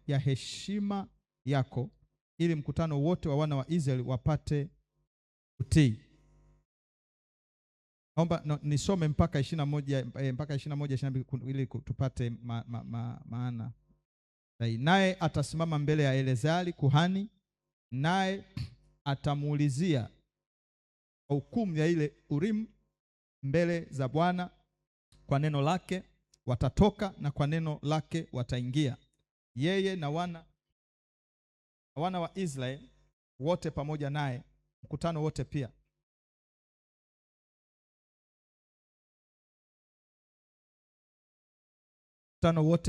ya heshima yako, ili mkutano wote wa wana wa Israeli wapate kutii. Naomba nisome mpaka 21 ili tupate maana. Naye atasimama mbele ya Eleazari kuhani, naye atamuulizia hukumu ya ile Urimu mbele za Bwana. Kwa neno lake watatoka na kwa neno lake wataingia, yeye na wana wa Israeli wote pamoja naye, mkutano wote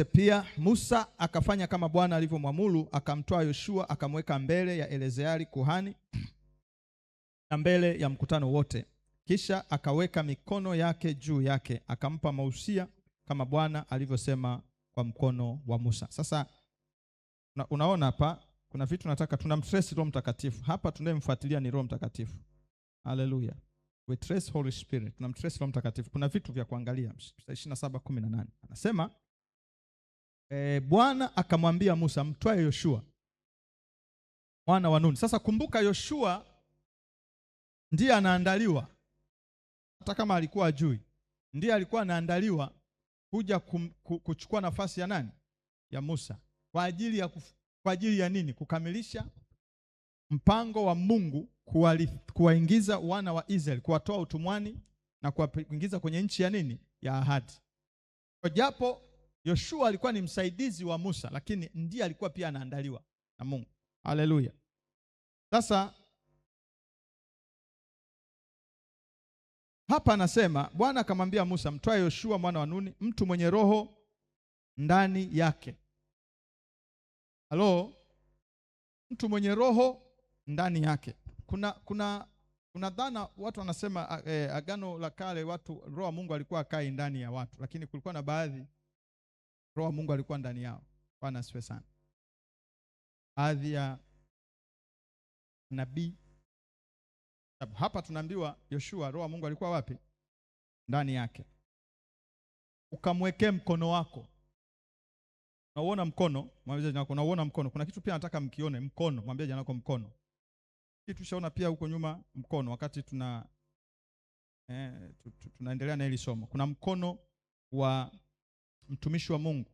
pia. Musa akafanya kama Bwana alivyomwamuru, akamtoa Yoshua akamweka mbele ya Eleazari kuhani na mbele ya mkutano wote. Kisha akaweka mikono yake juu yake, akampa mausia kama Bwana alivyosema kwa mkono wa Musa. Sasa unaona hapa kuna vitu nataka tunamtrace Roho Mtakatifu. Hapa tunayemfuatilia ni Roho Mtakatifu. Haleluya. We trace Holy Spirit. Tunamtrace Roho Mtakatifu. Kuna vitu vya kuangalia. 27:18. Anasema Bwana akamwambia Musa, mtwae Yoshua mwana wa Nuni. Sasa kumbuka, Yoshua ndiye anaandaliwa, hata kama alikuwa ajui, ndiye alikuwa anaandaliwa kuja kuchukua nafasi ya nani? Ya Musa. Kwa ajili ya nini? Kukamilisha mpango wa Mungu kuwaingiza wana wa Israeli, kuwatoa utumwani na kuwaingiza kwenye nchi ya nini? Ya ahadi. Kwa japo Yoshua alikuwa ni msaidizi wa Musa, lakini ndiye alikuwa pia anaandaliwa na Mungu. Haleluya. Sasa hapa anasema Bwana akamwambia Musa, mtwae Yoshua mwana wa Nuni, mtu mwenye roho ndani yake. Mtu mwenye roho ndani yake. Kuna dhana watu wanasema Agano la Kale roho wa Mungu alikuwa akai ndani ya watu, lakini kulikuwa na baadhi roho wa Mungu alikuwa ndani yao. Bwana asifiwe sana. Baadhi ya nabii. Hapa tunaambiwa Yoshua roho wa Mungu alikuwa wapi? Ndani yake. Ukamwekee mkono wako. Unauona mkono? Mwambie jana, unauona mkono? Kuna kitu pia nataka mkione, mkono. Mwambie jana kwa mkono. Kitu tushaona pia huko nyuma mkono, wakati tunaendelea na hili somo. Kuna mkono wa mtumishi wa Mungu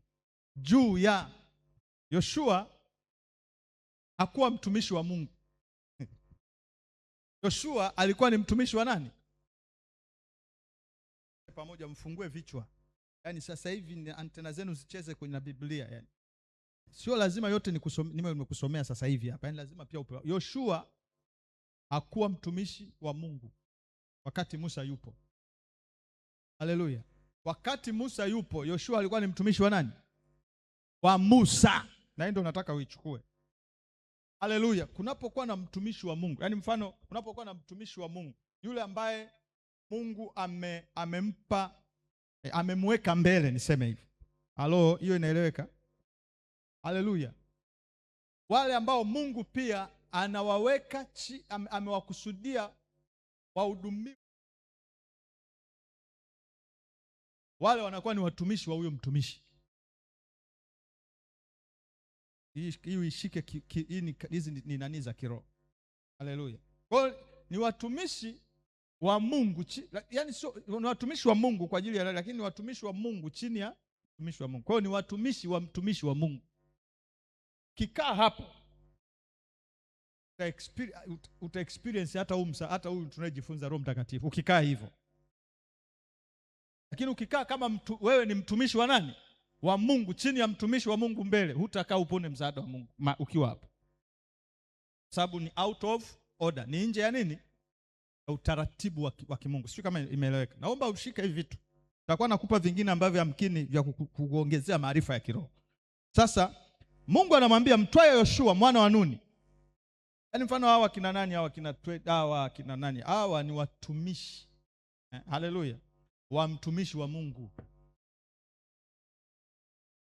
juu ya Yoshua. Hakuwa mtumishi wa Mungu. Yoshua alikuwa ni mtumishi wa nani? Pamoja mfungue vichwa. Yaani sasa hivi antena zenu zicheze kwenye Biblia yani. Sio lazima yote nimekusomea sasa hivi hapa. Yaani lazima pia upewe. Yoshua hakuwa mtumishi wa Mungu wakati Musa yupo. Haleluya. Wakati Musa yupo, Yoshua alikuwa ni mtumishi wa nani? Wa Musa. Na ndio nataka uichukue. Haleluya. Kunapokuwa na mtumishi wa Mungu, yaani mfano unapokuwa na mtumishi wa Mungu, yule ambaye Mungu amemweka mbele, niseme hivi. Hiyo inaeleweka? Haleluya. Wale ambao Mungu pia anawaweka amewakusudia wahudumie, wale wanakuwa ni watumishi wa huyo mtumishi. Hii ishike, hizi ni nani za kiroho. Haleluya. Kwa hiyo ni watumishi wa Mungu, yaani sio ni watumishi wa Mungu kwa ajili ya, lakini ni watumishi wa Mungu chini ya mtumishi wa Mungu. Kwa hiyo ni watumishi wa mtumishi wa Mungu. Kikaa hapo uta experience hata huyu tunayejifunza Roho Mtakatifu ukikaa hivyo. Lakini ukikaa kama wewe ni mtumishi wa nani? Wa Mungu, chini ya mtumishi wa Mungu mbele, hutakaa upone msaada wa Mungu ukiwa hapo. Sababu ni out of order, ni nje ya nini? Utaratibu wa kimungu. Sio kama imeeleweka. Naomba ushike hivi vitu. Nitakuwa nakupa vingine ambavyo hamkini vya kuongezea maarifa ya kiroho. Sasa Mungu anamwambia mtwae Yoshua mwana wa Nuni. Yaani mfano hawa kina nani? Hawa kina nani? Hawa ni watumishi. Haleluya. Wa mtumishi wa Mungu.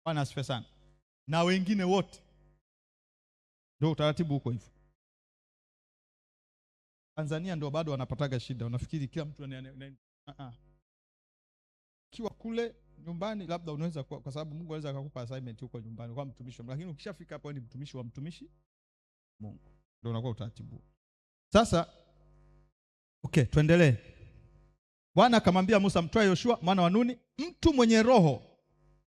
Bwana asifiwe sana. Na wengine wote. Ndio utaratibu huko hivyo. Tanzania ndio bado wanapataga shida. Unafikiri kila mtu kiwa kule nyumbani labda unaweza kwa sababu Mungu anaweza akakupa assignment huko nyumbani kwa mtumishi, lakini ukishafika hapo ni mtumishi wa mtumishi Mungu. Ndio unakuwa utaratibu. Sasa okay, tuendelee. Bwana akamwambia Musa, mtwae Yoshua mwana wa Nuni, mtu mwenye roho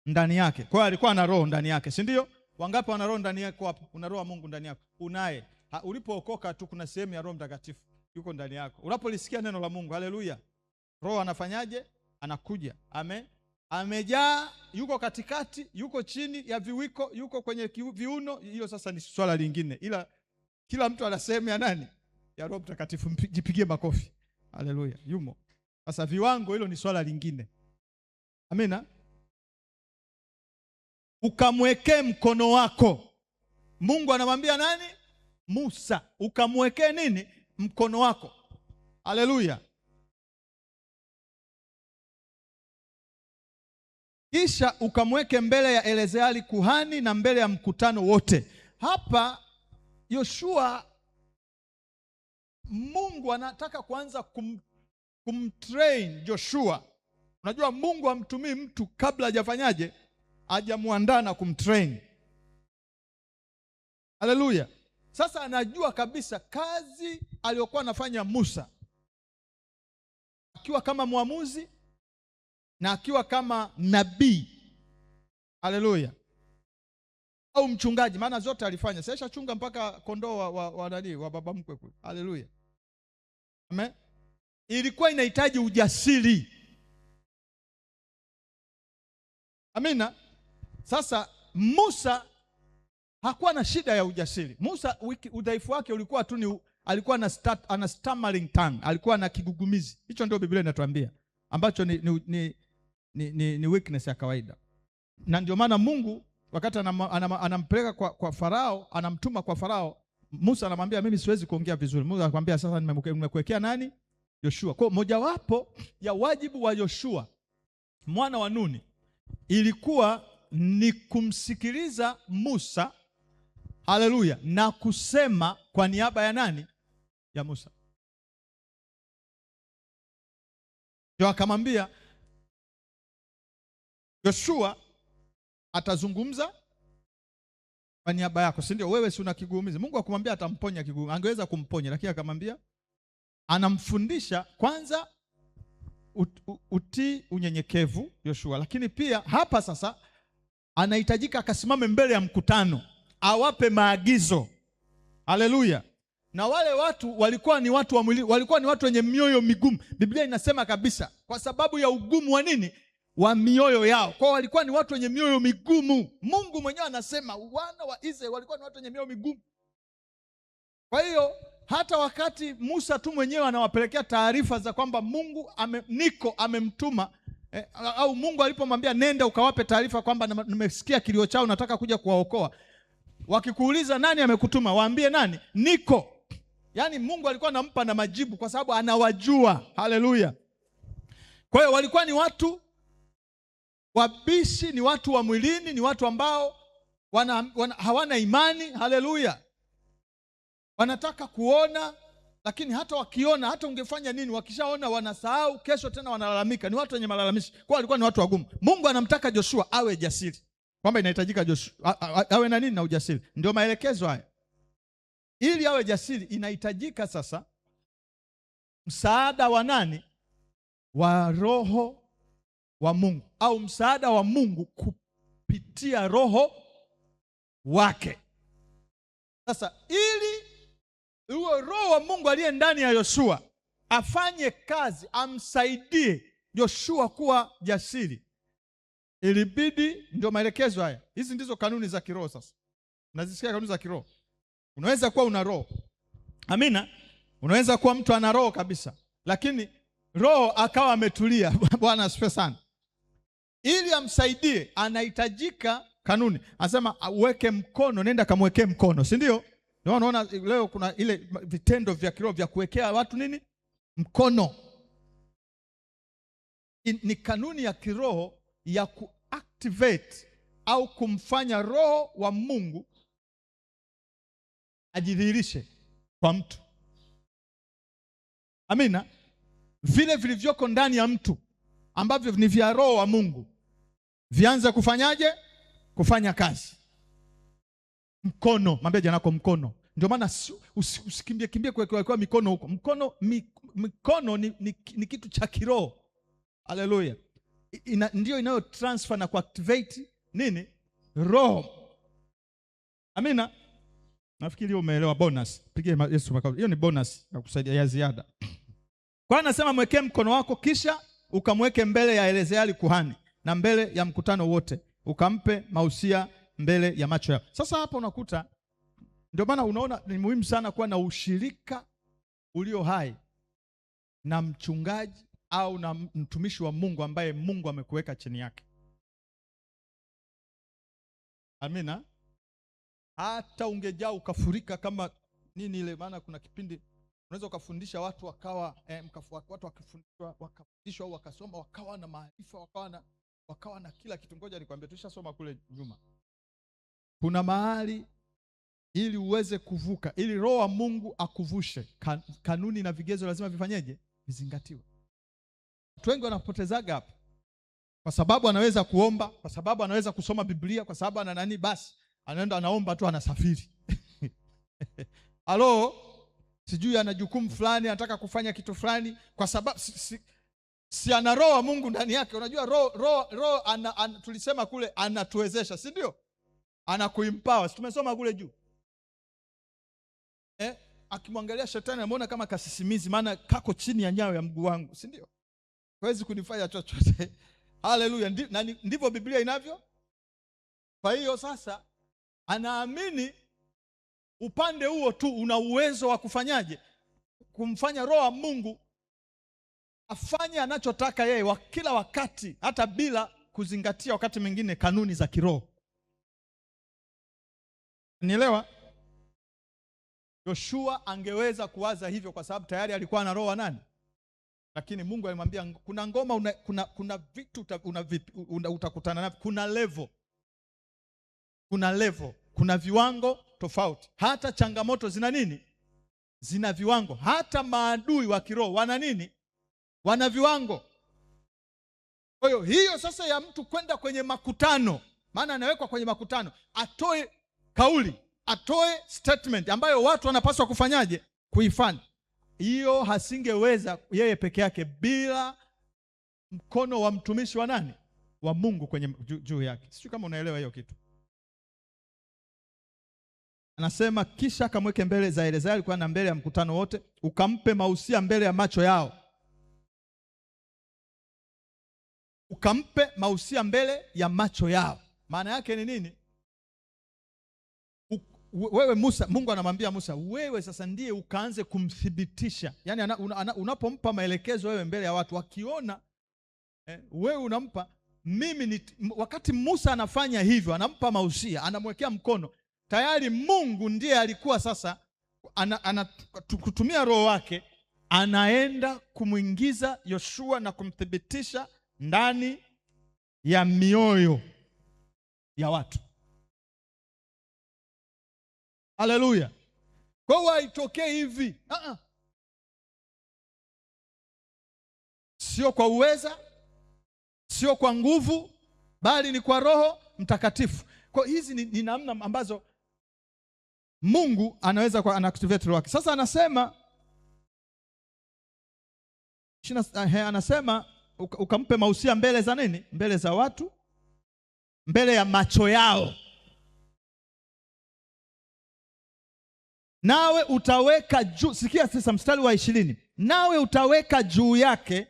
ndani yake. Kwa hiyo alikuwa na roho ndani yake, si ndio? Wangapi wana roho ndani yako hapo? Una roho wa Mungu ndani yako. Unaye. Ulipookoka tu kuna sehemu ya Roho Mtakatifu yuko ndani yako. Unapolisikia neno la Mungu, haleluya, Roho anafanyaje? Anakuja. Amen. Amejaa, yuko katikati, yuko chini ya viwiko, yuko kwenye viuno. Hiyo sasa ni swala lingine. Ila kila mtu ana sehemu ya nani? Ya Roho Mtakatifu. Jipigie makofi. Haleluya. Yumo. Sasa viwango, hilo ni swala lingine. Amina. Ukamwekee mkono wako. Mungu anamwambia nani? Musa, ukamwekee nini? Mkono wako. Haleluya. Kisha ukamweke mbele ya Eleazari kuhani na mbele ya mkutano wote. Hapa Yoshua, Mungu anataka kuanza kumtrain Joshua. Unajua Mungu hamtumii mtu kabla hajafanyaje? Hajamuandaa na kumtrain. Haleluya. Sasa anajua kabisa kazi aliyokuwa anafanya Musa, akiwa kama mwamuzi na akiwa kama nabii. Haleluya. Au mchungaji, maana zote alifanya. Sasa chunga mpaka kondoo wa baba mkwe kule. Haleluya. Amen. Ilikuwa inahitaji ujasiri. Amina. Sasa Musa hakuwa na shida ya ujasiri. Musa udhaifu wake ulikuwa tu alikuwa ana stammering tongue, alikuwa na kigugumizi. Hicho ndio Biblia inatuambia, ambacho ni weakness ya kawaida. Na ndio maana Mungu wakati anampeleka kwa Farao, anamtuma kwa Farao, Musa anamwambia mimi siwezi kuongea vizuri. Musa anakuambia sasa nimekuwekea nani? Yoshua. Kwa mojawapo ya wajibu wa Yoshua mwana wa Nuni ilikuwa ni kumsikiliza Musa, haleluya, na kusema kwa niaba ya nani? Ya Musa. Ndio akamwambia Yoshua atazungumza kwa niaba yako, si ndio? Wewe si una kigugumizi. Mungu akamwambia atamponya kigugumizi. Angeweza kumponya, lakini akamwambia anamfundisha kwanza utii, unyenyekevu Yoshua, lakini pia hapa sasa anahitajika akasimame mbele ya mkutano awape maagizo. Haleluya. Na wale watu walikuwa ni watu wa mwili, walikuwa ni watu wenye mioyo migumu. Biblia inasema kabisa kwa sababu ya ugumu wa nini? Wa mioyo yao. Kwa walikuwa ni watu wenye mioyo migumu. Mungu mwenyewe anasema wana wa Israeli walikuwa ni watu wenye mioyo migumu. Kwa hiyo hata wakati Musa tu mwenyewe anawapelekea taarifa za kwamba Mungu amemtuma au Mungu alipomwambia nenda ukawape taarifa kwamba nimesikia kilio chao, nataka kuja kuwaokoa. Wakikuuliza nani amekutuma, waambie nani? Niko. Yaani Mungu alikuwa anampa na majibu kwa sababu anawajua. Haleluya. Kwa hiyo walikuwa ni watu wabishi, ni watu wa mwilini, ni watu ambao hawana imani. Haleluya. Wanataka kuona, lakini hata wakiona, hata ungefanya nini, wakishaona wanasahau, kesho tena wanalalamika. Ni watu wenye malalamishi. Kwa walikuwa ni watu wagumu. Mungu anamtaka Joshua awe jasiri, kwamba inahitajika Joshua awe na nini? Na ujasiri. Ndio maelekezo haya. Ili awe jasiri inahitajika sasa msaada wa nani? Wa Roho wa Mungu, au msaada wa Mungu kupitia Roho wake. Sasa ili huo Roho wa Mungu aliye ndani ya Yoshua afanye kazi, amsaidie Yoshua kuwa jasiri, ilibidi, ndio maelekezo haya. Hizi ndizo kanuni za kiroho. Sasa unazisikia kanuni za kiroho. Unaweza kuwa una roho, amina, unaweza kuwa mtu ana roho kabisa, lakini roho akawa ametulia. Bwana asifiwe sana. Ili amsaidie anahitajika kanuni. Anasema uweke mkono, nenda kamwekee mkono, si ndio? Ndio unaona leo kuna ile vitendo vya kiroho vya kuwekea watu nini? Mkono. Ni kanuni ya kiroho ya kuactivate au kumfanya Roho wa Mungu ajidhihirishe kwa mtu. Amina. Vile vilivyoko ndani ya mtu ambavyo ni vya Roho wa Mungu vianze kufanyaje? Kufanya kazi. Mkono, mwambie jirani yako mkono. Ndio maana usikimbie kwa mikono huko. Mikono ni kitu cha kiroho. Haleluya. Ndio inayo transfer na kuactivate nini? Roho. Amina. Nafikiri umeelewa bonus. Pigie Yesu makofi. Hiyo ni bonus ya kusaidia ya ziada. Kwa anasema mwekee mkono wako kisha ukamweke mbele ya Eleazari kuhani na mbele ya mkutano wote, ukampe mausia mbele ya macho yao. Sasa hapa unakuta, ndio maana unaona ni muhimu sana kuwa na ushirika ulio hai na mchungaji au na mtumishi wa Mungu ambaye Mungu amekuweka chini yake. Amina. Hata ungejaa ukafurika kama nini ile, maana kuna kipindi unaweza ukafundisha watu wakawa watu wakafundishwa au wakasoma wakawa na maarifa wakawa na kila kitu. Ngoja nikwambie, tushasoma kule nyuma. Kuna mahali ili uweze kuvuka, ili Roho wa Mungu akuvushe, kanuni na vigezo lazima vifanyeje? Vizingatiwe. Watu wengi wanapotezaga hapa kwa sababu anaweza kuomba, kwa sababu anaweza kusoma Biblia, kwa sababu ana nani, basi anaenda anaomba tu, anasafiri. Halo, sijui ana jukumu fulani, anataka kufanya kitu fulani, kwa sababu si ana Roho wa Mungu ndani yake. Unajua roho tulisema kule anatuwezesha, si ndio? Anakuempower. Tumesoma kule juu. Akimwangalia shetani anamuona kama kasisimizi, maana kako chini ya nyayo ya mguu wangu, si ndio? Hawezi kunifanya chochote. Haleluya. Ndivyo Biblia inavyo. Kwa hiyo sasa anaamini upande huo tu una uwezo wa kufanyaje? Kumfanya Roho wa Mungu afanye anachotaka yeye kila wakati, hata bila kuzingatia wakati mwingine kanuni za kiroho. Nielewa? Yoshua angeweza kuwaza hivyo kwa sababu tayari alikuwa na roho wa nani? Lakini Mungu alimwambia kuna ngoma kuna vitu utakutana navyo, kuna level, kuna viwango tofauti. Hata changamoto zina nini? Zina viwango. Hata maadui wa kiroho wana nini? Wana viwango. Kwa hiyo sasa ya mtu kwenda kwenye makutano, maana anawekwa kwenye makutano, atoe kauli, atoe statement ambayo watu wanapaswa kufanyaje? Kuifanya. Hiyo hasingeweza yeye peke yake bila mkono wa mtumishi wa nani? Wa Mungu kwenye juu yake. Sijui kama unaelewa hiyo kitu. Anasema kisha akamweke mbele za Eleazari kwa na mbele ya mkutano wote, ukampe mausia mbele ya macho yao. Ukampe mausia mbele ya macho yao. Maana yake ni nini? Wewe Musa, Mungu anamwambia Musa, wewe sasa ndiye ukaanze kumthibitisha. Yaani unapompa maelekezo wewe mbele ya watu wakiona wewe unampa wakati Musa anafanya hivyo, anampa mausia, anamwekea mkono, tayari Mungu ndiye alikuwa sasa kutumia roho wake anaenda kumwingiza Yoshua na kumthibitisha ndani ya mioyo ya watu. Haleluya. Kwa hiyo haitokee hivi. Sio kwa uweza, sio kwa nguvu, bali ni kwa Roho Mtakatifu. Kwa hizi ni namna ambazo Mungu anaweza kwa anactivate roho wake. Sasa anasema ukampe mausia mbele za nini? Mbele za watu, mbele ya macho yao. Nawe utaweka juu, sikia sasa mstari wa 20. Nawe utaweka juu yake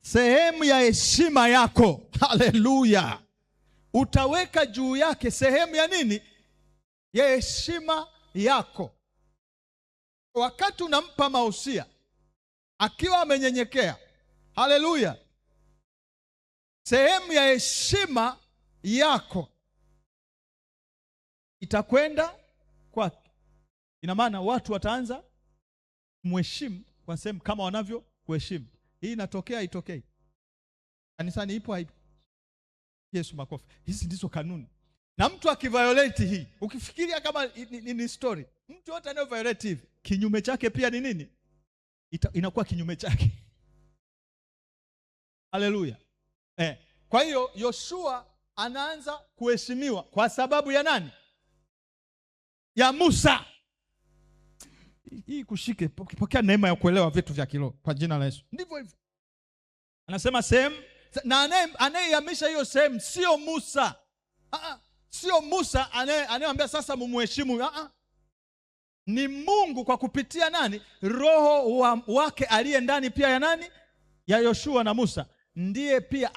sehemu ya heshima yako. Haleluya. Utaweka juu yake sehemu ya nini? Ya heshima yako. Wakati unampa mausia akiwa amenyenyekea, haleluya, sehemu ya heshima yako itakwenda kwake. Ina maana watu wataanza kumheshimu kwa sehemu kama wanavyo kuheshimu. Hii inatokea itokei? Kanisani ipo haipo? Yesu makofi. Hizi ndizo kanuni. Na mtu akiviolate hii, ukifikiria kama ni story, mtu yote anayo violate hivi, kinyume chake pia ni nini? Inakuwa kinyume chake. Haleluya. Kwa hiyo Yoshua anaanza kuheshimiwa kwa sababu ya nani? Ya Musa. Hii kushike, pokea neema ya kuelewa vitu vya kiroho kwa jina la Yesu. Ndivyo hivyo. Anasema sehemu, na anayehamisha hiyo sehemu sio Musa. Sio Musa anayeambia sasa mumheshimu. Ni Mungu kwa kupitia nani? Roho wake aliye ndani pia ya nani? Ya Yoshua na Musa. Ndiye pia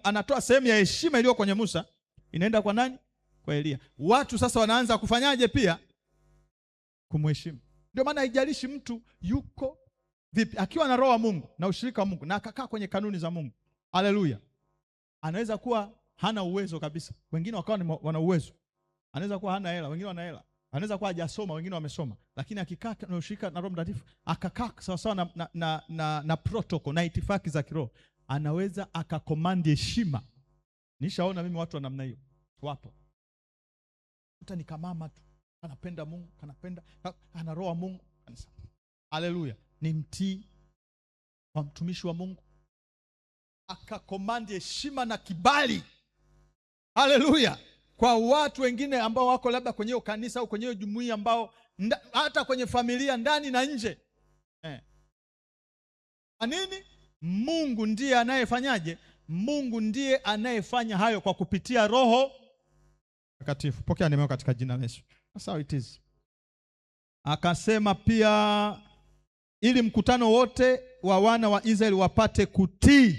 anatoa sehemu ya heshima iliyo kwenye Musa, inaenda kwa nani? Kwa Elia. Watu sasa wanaanza kufanyaje? Pia kumheshimu. Ndio maana haijalishi mtu yuko vipi, akiwa na roho wa Mungu na ushirika wa Mungu na akakaa kwenye kanuni za Mungu, haleluya, anaweza kuwa hana uwezo kabisa, wengine wakawa wana uwezo. Anaweza kuwa hana hela, wengine wana hela. Anaweza kuwa hajasoma, wengine wamesoma. Lakini akikaa na ushirika na Roho Mtakatifu, akakaa sawa sawa na protocol na itifaki za kiroho, anaweza akakomandi heshima. Nishaona mimi watu wa namna hiyo wapo. Uta ni kamama tu, anapenda Mungu, ana roho wa Mungu. Haleluya. Ni mtii wa mtumishi wa Mungu, akakomandi heshima na kibali. Haleluya. Kwa watu wengine ambao wako labda kwenye hiyo kanisa au kwenye hiyo jumuiya, ambao hata kwenye familia ndani na nje. Kwa nini? Mungu ndiye anayefanyaje? Mungu ndiye anayefanya hayo kwa kupitia Roho Mtakatifu. Pokea neema katika jina la Yesu. That's how it is. Akasema pia ili mkutano wote wa wana wa Israeli wapate kutii.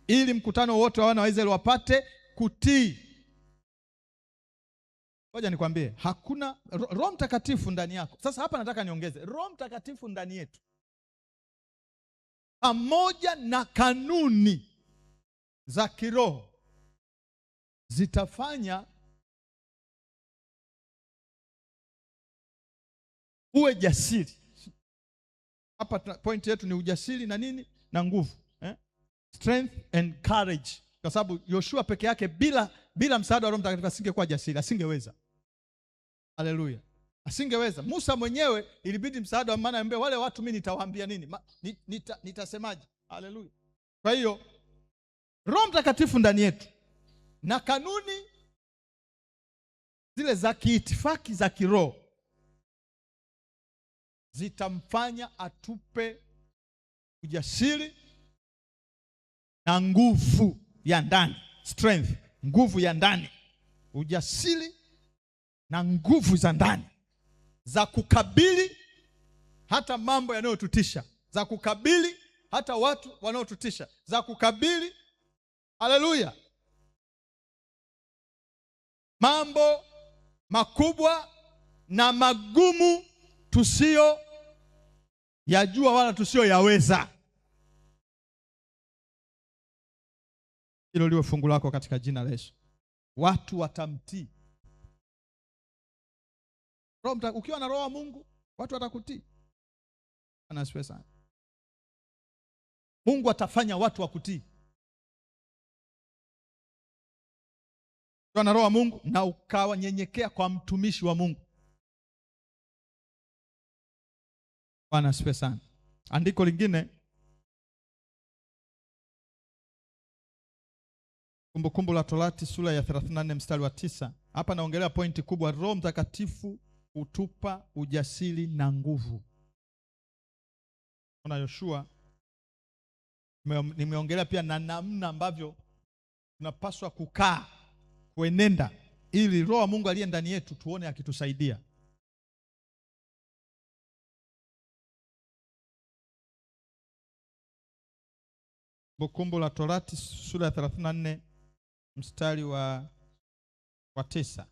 Ili mkutano wote wa wana wa Israeli wapate kutii. Ngoja nikwambie, hakuna Roho Mtakatifu ndani yako. Sasa hapa nataka niongeze, Roho Mtakatifu ndani yetu pamoja na kanuni za kiroho zitafanya uwe jasiri. Hapa point yetu ni ujasiri na nini? Na nguvu. Strength and courage. Kwa sababu Yoshua peke yake bila msaada wa Roho Mtakatifu asingekuwa jasiri, asingeweza. Haleluya. Asingeweza. Musa mwenyewe ilibidi msaada wa maana ambaye wale watu mimi nitawaambia nini? Nitasemaje? Haleluya. Kwa hiyo Roho Mtakatifu ndani yetu na kanuni zile za kiitifaki za kiroho zitamfanya atupe ujasiri na nguvu ya ndani. Strength, nguvu ya ndani, ujasiri na nguvu za ndani za kukabili hata mambo yanayotutisha, za kukabili hata watu wanaotutisha, za kukabili, haleluya, mambo makubwa na magumu tusio yajua wala tusio yaweza. Hilo liwe fungu lako katika jina la Yesu. Watu watamtii. Ukiwa na roho wa Mungu, watu watakutii. Anasifiwe sana. Mungu atafanya watu wakutii. Ukiwa na roho wa Mungu na ukawa nyenyekea kwa mtumishi wa Mungu. Bwana asifiwe sana. Andiko lingine, Kumbukumbu la Torati sura ya 34 mstari wa 9. Hapa naongelea pointi kubwa. Roho Mtakatifu hutupa ujasiri na nguvu. Ona Yoshua, nimeongelea pia na namna ambavyo tunapaswa kukaa, kuenenda, ili Roho wa Mungu aliye ndani yetu tuone akitusaidia. Kumbukumbu la Torati sura ya 34 mstari wa 9.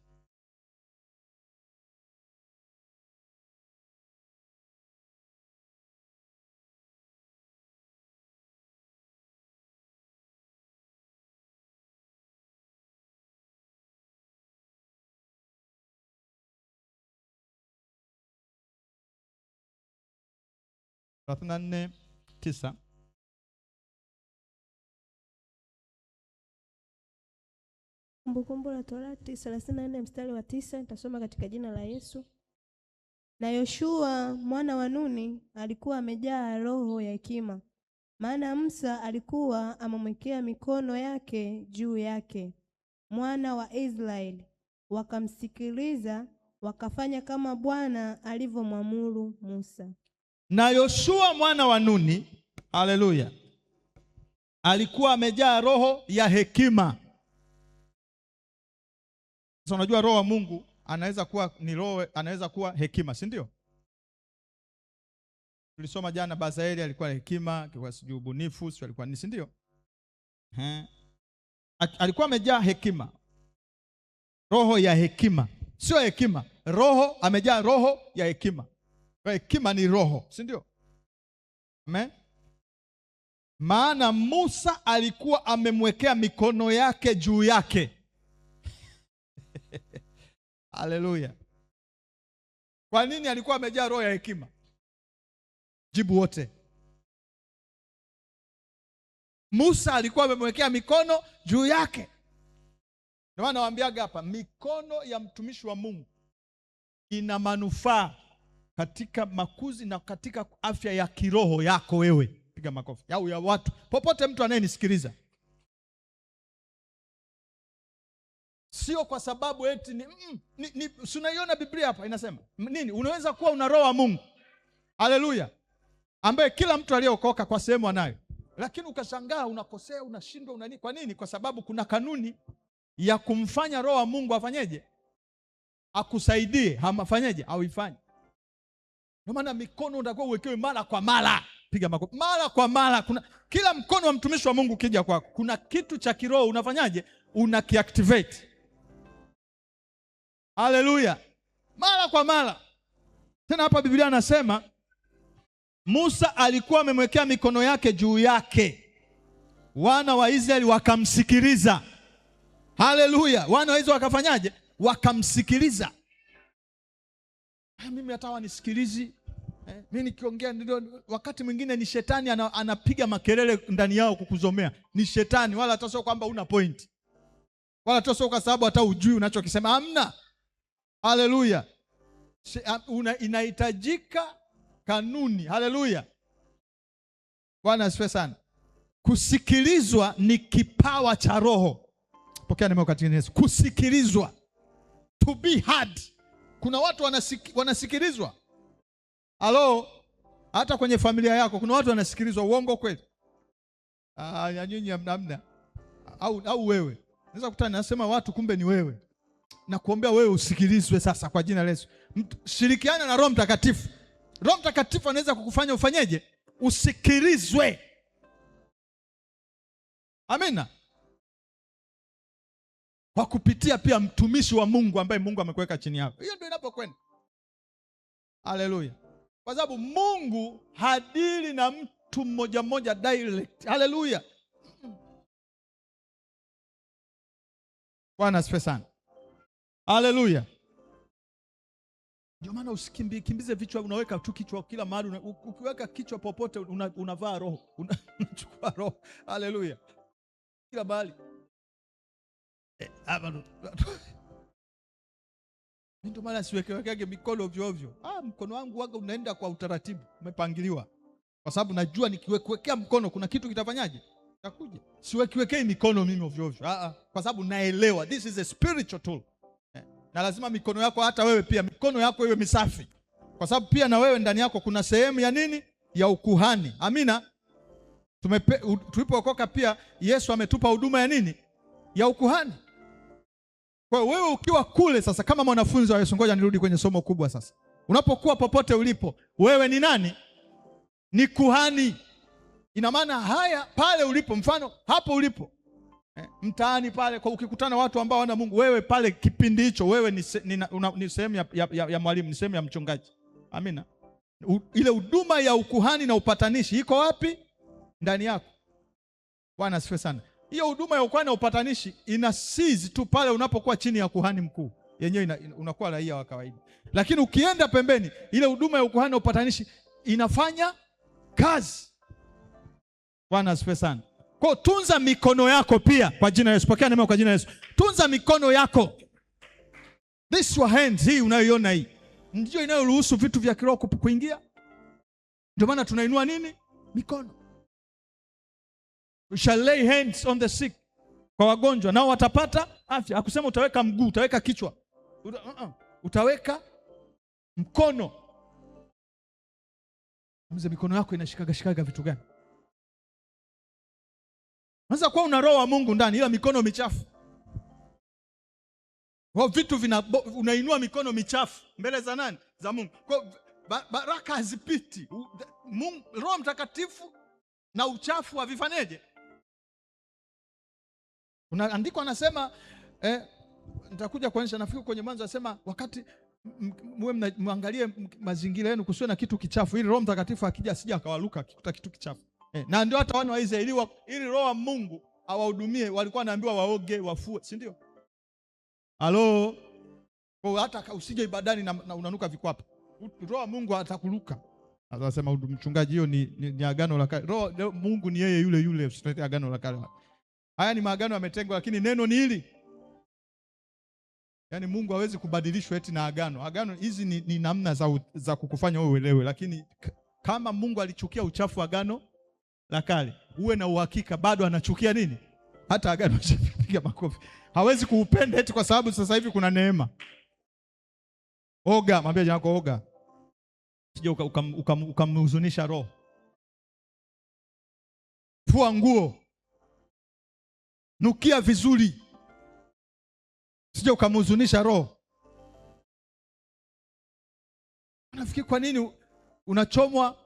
Kumbukumbu la Torati 34 mstari wa 9, nitasoma katika jina la Yesu. Na Yoshua mwana wa Nuni alikuwa amejaa roho ya hekima, Maana Musa alikuwa amemwekea mikono yake juu yake, mwana wa Israeli wakamsikiliza, wakafanya kama Bwana alivyomwamuru Musa. Na Yoshua mwana wa Nuni, haleluya, alikuwa amejaa roho ya hekima. Sasa unajua roho wa Mungu anaweza kuwa ni roho, anaweza kuwa hekima, si ndio? Tulisoma jana Bazaeli alikuwa hekima, alikuwa sijui ubunifu, sio alikuwa ni, si ndio? Alikuwa amejaa hekima. Roho ya hekima. Sio hekima, roho, amejaa roho ya hekima. Hekima ni roho, si ndio? Amen. Maana Musa alikuwa amemwekea mikono yake juu yake. Haleluya. Kwa nini alikuwa amejaa roho ya hekima? Jibu wote. Musa alikuwa amemwekea mikono juu yake. Ndio maana nawaambiaga hapa, mikono ya mtumishi wa Mungu ina manufaa katika makuzi na katika afya ya kiroho yako wewe. Piga makofi. Au ya watu popote, mtu anayenisikiliza. Sio kwa sababu eti unaiona Biblia hapa inasema nini? Unaweza kuwa una roho wa Mungu, haleluya, ambaye kila mtu aliyeokoka kwa sehemu anayo, lakini ukashangaa unakosea, unashindwa, unani. Kwa nini? Kwa sababu kuna kanuni ya kumfanya roho wa Mungu afanyeje? Akusaidie, hamafanyeje? Au ifanye. Ndio maana mikono unatakiwa uwekewe mara kwa mara. Piga makofi. Mara kwa mara. Kuna kila mkono wa mtumishi wa Mungu ukija kwako, kuna kitu cha kiroho unafanyaje? Unakiactivate. Haleluya. Mara kwa mara. Tena hapa Biblia anasema Musa alikuwa amemwekea mikono yake juu yake, wana wa Israeli wakamsikiliza. Haleluya. Wana wa Israeli wakafanyaje? Wakamsikiliza. Mimi hata wanisikilizi. Mimi nikiongea ndio, wakati mwingine ni shetani anapiga makelele ndani yao kukuzomea. Ni shetani, wala hata sio kwamba una point. Wala hata sio kwa sababu hata ujui unachokisema. Hamna. Haleluya. Inahitajika kanuni. Haleluya. Bwana asifiwe sana. Kusikilizwa ni kipawa cha roho. Pokea neno katika Yesu. Kusikilizwa. To be heard. Kuna watu wanasikilizwa. Halo, hata kwenye familia yako kuna watu wanasikilizwa. Uongo kweli? Nyinyi hamna. Au wewe. Naweza kutana nasema watu kumbe ni wewe. Na kuombea wewe usikilizwe sasa kwa jina la Yesu. Shirikiana na Roho Mtakatifu. Roho Mtakatifu anaweza kukufanya ufanyeje? Usikilizwe. Amina. Kwa kupitia pia mtumishi wa Mungu ambaye Mungu amekuweka chini yako. Hiyo ndio inapokwenda. Haleluya. Kwa sababu Mungu hadili na mtu mmoja mmoja direct. Haleluya. Bwana asifiwe sana. Haleluya. Ndio maana usikimbize vichwa, unaweka tu kichwa kila mahali. Ukiweka kichwa popote unavaa roho. Unachukua roho. Haleluya. Kila mahali. Ndio maana siwekewekege mikono ovyo ovyo. Mkono wangu waga unaenda kwa utaratibu, umepangiliwa. Kwa sababu najua nikiwekea mkono kuna kitu kitafanyaje? Kitakuja. Siwekiwekei mikono mimi ovyo ovyo. Kwa sababu naelewa this is a spiritual tool. Na lazima mikono yako, hata wewe pia mikono yako iwe misafi. Kwa sababu pia na wewe ndani yako kuna sehemu ya nini? Ya ukuhani. Amina. Tulipookoka pia Yesu ametupa huduma ya nini? Ya ukuhani. Kwa hiyo wewe ukiwa kule sasa kama mwanafunzi wa Yesu, ngoja nirudi kwenye somo kubwa sasa. Unapokuwa popote ulipo, wewe ni nani? Ni kuhani. Ina maana haya pale ulipo, mfano hapo ulipo, mtaani pale, kwa ukikutana watu ambao wana Mungu, wewe pale kipindi hicho wewe ni sehemu ya mwalimu, ni sehemu ya mchungaji. Amina. Ile huduma ya ukuhani na upatanishi iko wapi? Ndani yako. Bwana asifiwe sana. Hiyo huduma ya ukuhani na upatanishi ina seize tu pale unapokuwa chini ya kuhani mkuu. Yenyewe unakuwa raia wa kawaida. Lakini ukienda pembeni, ile huduma ya ukuhani na upatanishi inafanya kazi. Bwana asifiwe sana. Kwa tunza mikono yako pia kwa jina la Yesu. Pokea neema kwa jina la Yesu. Tunza mikono yako. This your hands, hii unayoiona hii ndio inayoruhusu vitu vya kiroho kuingia. Ndio maana tunainua nini? Mikono. You shall lay hands on the sick, kwa wagonjwa nao watapata afya. Hakusema utaweka mguu, utaweka kichwa. Utaweka mkono. Mzee, mikono yako inashikaga vitu gani? Unaweza kuwa una roho wa Mungu ndani ila mikono michafu. Kwa vitu unainua mikono michafu mbele za nani? Za Mungu. Kwa baraka hazipiti. Roho Mtakatifu na uchafu havifanyeje? Unaandiko anasema nitakuja kuonyesha, nafikiri kwenye Mwanzo anasema wakati muangalie mazingira yenu kusiwe na kitu kichafu, ili Roho Mtakatifu akija asije akawaruka akikuta kitu kichafu. Na ndio hata wana wa Israeli ili Roho wa Mungu awahudumie walikuwa wanaambiwa waoge, wafue, si ndio? Halo. Kwa hata usije ibadani na unanuka vikwapa, Roho wa Mungu atakuruka. Anasema mchungaji, hiyo ni agano la kale. Roho Mungu ni yeye yule, usitete agano la kale. Haya ni maagano yametengwa, lakini neno ni hili. Yaani Mungu hawezi kubadilishwa eti na agano. Agano hizi ni namna za kukufanya wewe uelewe, lakini kama Mungu alichukia uchafu agano la kale, uwe na uhakika bado anachukia nini? Hata agano piga makofi. Hawezi kuupenda eti kwa sababu sasa hivi kuna neema. Oga, mwambie jirani yako oga. Sije ukamhuzunisha Roho. Fua nguo. Nukia vizuri. Sije ukamhuzunisha Roho. Unafikiri kwa nini unachomwa?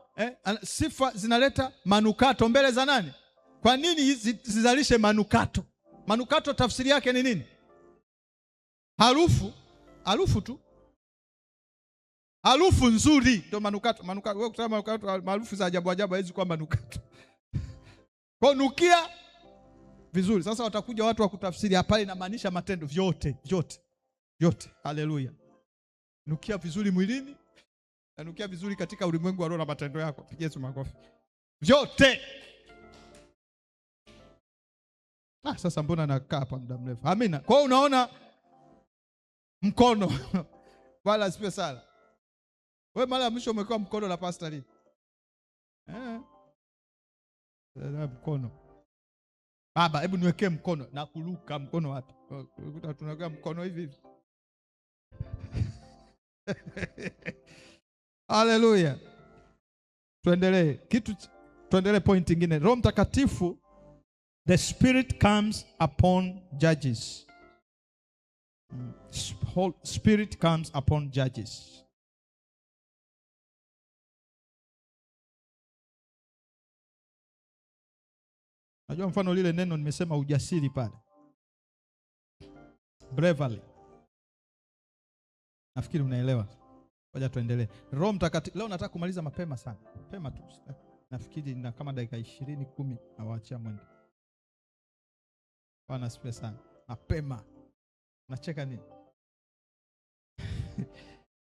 Sifa zinaleta manukato mbele za nani? Kwa nini zizalishe manukato? Manukato tafsiri yake ni nini? Harufu tu. Harufu nzuri ndio manukato. Wewe kusema manukato, harufu za ajabu haiwezi kuwa manukato. Kwa nukia vizuri. Sasa watakuja watu wa kutafsiri hapa inamaanisha matendo yote. Haleluya. Nukia vizuri mwilini, na nukia vizuri katika ulimwengu wa roho na matendo yako. Pigie Yesu makofi. Vyote. Sasa mbona nakaa hapa muda mrefu? Amina. Kwa hiyo unaona mkono wala asipe sana. Wewe mara ya mwisho umekaa mkono na pastor lini? Mkono. Baba, hebu niwekee mkono. Na kuruka mkono wapi? Tunaweka mkono hivi. Haleluya. Tuendelee point nyingine. Roho Mtakatifu, the Spirit comes upon judges. Spirit comes upon judges. Najua mfano lile neno nimesema ujasiri pale. Bravery. Nafikiri unaelewa. Ngoja tuendelee. Roho Mtakatifu, leo nataka kumaliza mapema sana. Mapema tu. Nafikiri na kama dakika 20-10 nawaachia mwendo. Bwana asifiwe sana. Mapema. Unacheka nini?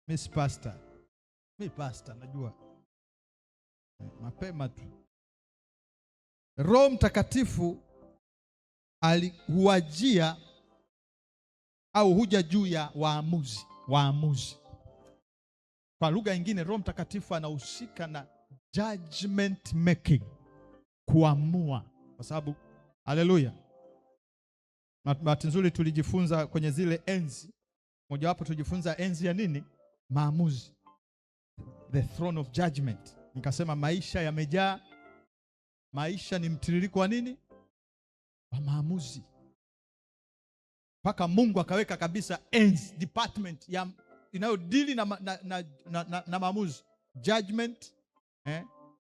Miss Pastor. Mi pastor najua. Mapema tu. Roho Mtakatifu huajia au huja juu ya waamuzi. Kwa lugha nyingine, Roho Mtakatifu anahusika na judgment making, kuamua. Kwa sababu haleluya, bahati nzuri tulijifunza kwenye zile enzi, mojawapo tulijifunza enzi ya nini? Maamuzi, the throne of judgment. Nikasema maisha ni mtiririko wa nini? Wa maamuzi. Mpaka Mungu akaweka kabisa enzi, department ya inayodili na maamuzi. Judgment,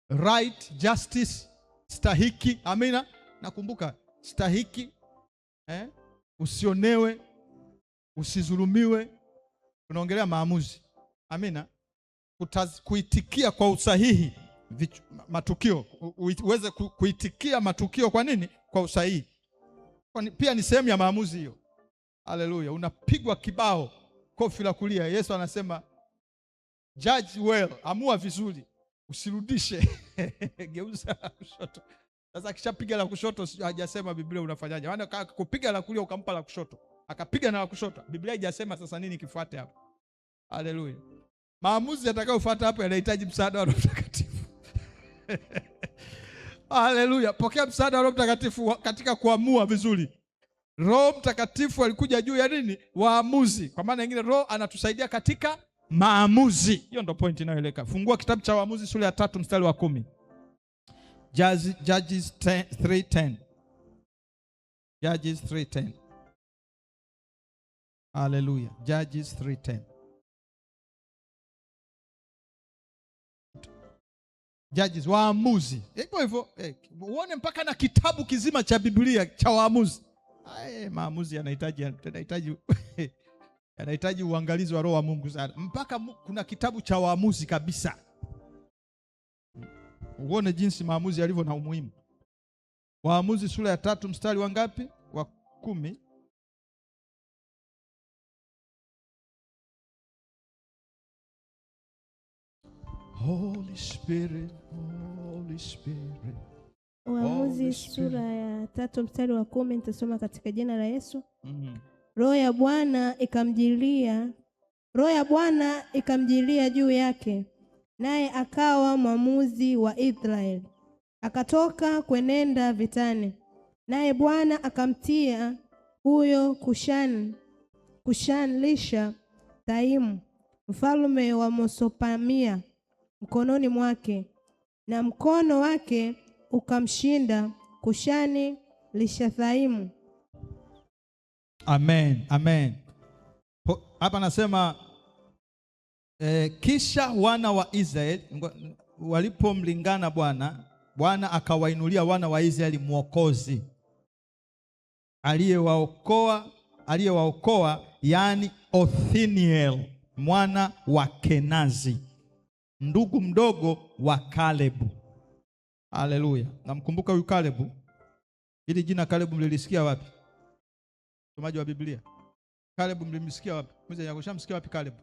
right, justice, stahiki. Amina. Nakumbuka stahiki, usionewe, usizulumiwe. Tunaongelea maamuzi. Amina. Kuitikia kwa usahihi matukio, uweze kuitikia matukio. Kwa nini? Kwa usahihi. Pia ni sehemu ya maamuzi hiyo. Haleluya. Unapigwa kibao, kofi la kulia. Yesu anasema judge well, amua vizuri, usirudishe. Geuza kushoto. Sasa akishapiga la kushoto hajasema Biblia unafanyaje. Maana kupiga la kulia ukampa la kushoto, akapiga na la kushoto, Biblia haijasema sasa nini kifuate hapo. Haleluya. Maamuzi yatakayofuata hapo yanahitaji msaada wa Roho Mtakatifu. Haleluya. Pokea msaada wa Roho Mtakatifu katika kuamua vizuri. Roho Mtakatifu alikuja juu ya nini? Waamuzi. Kwa maana nyingine, Roho anatusaidia katika maamuzi. Hiyo ndio point inayoeleka. Fungua kitabu cha Waamuzi sura ya 3 mstari wa 10. Judges 3:10. Judges 3:10. Haleluya. Judges 3:10. Judges, waamuzi. Hivyo hivyo, uone mpaka na kitabu kizima cha Biblia cha waamuzi. Maamuzi yanahitaji uangalizi wa Roho wa Mungu sana. Mpaka kuna kitabu cha waamuzi kabisa. Uone jinsi maamuzi yalivyo na umuhimu. Waamuzi sura ya 3 mstari wa ngapi? Wa 10. Holy Spirit, Holy Spirit. Waamuzi sura ya 3 mstari wa 10, nitasoma katika jina la Yesu. Roho ya Bwana ikamjilia juu yake, naye akawa mwamuzi wa Israeli. Akatoka kwenenda vitani, naye Bwana akamtia huyo Kushan-Risha Thaimu, mfalme wa Mesopamia, mkononi mwake, na mkono wake ukamshinda Kushani-Risha Thaimu. Amen, amen. Hapa nasema kisha wana wa Israeli walipomlingana Bwana akawainulia wana wa Israeli mwokozi aliyewaokoa, yani Othniel mwana wa Kenazi, ndugu mdogo wa Kalebu. Haleluya. Namkumbuka huyu Kalebu. Hili jina Kalebu mlilisikia wapi? Msomaji wa Biblia. Kalebu mlimsikia wapi? Mshamsikia wapi Kalebu?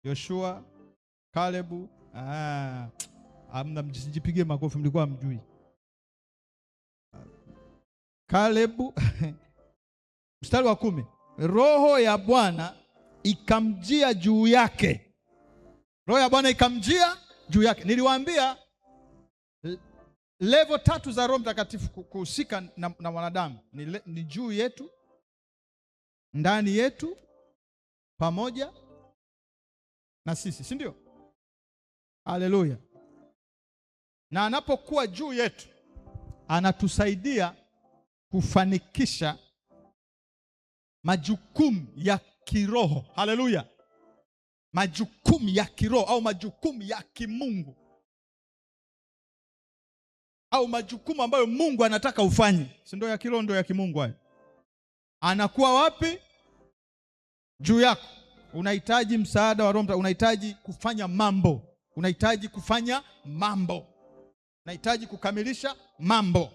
Yoshua, Kalebu. Hamna, msijipige makofi, mlikuwa mjui. Kalebu mstari wa 10. Roho ya Bwana ikamjia juu yake. Roho ya Bwana ikamjia juu yake. Niliwaambia level 3 za Roho Mtakatifu kuhusika na wanadamu ni juu yetu, ndani yetu, pamoja na sisi, si ndio? Haleluya. Na anapokuwa juu yetu anatusaidia kufanikisha majukumu ya kiroho. Haleluya. Majukumu ya kiroho au majukumu ya kimungu, au majukumu ambayo Mungu anataka ufanye. Si ndio ya kiroho, ndio ya kimungu hayo. Anakuwa wapi? Juu yako. Unahitaji msaada wa Roho, unahitaji kufanya mambo, unahitaji kukamilisha mambo.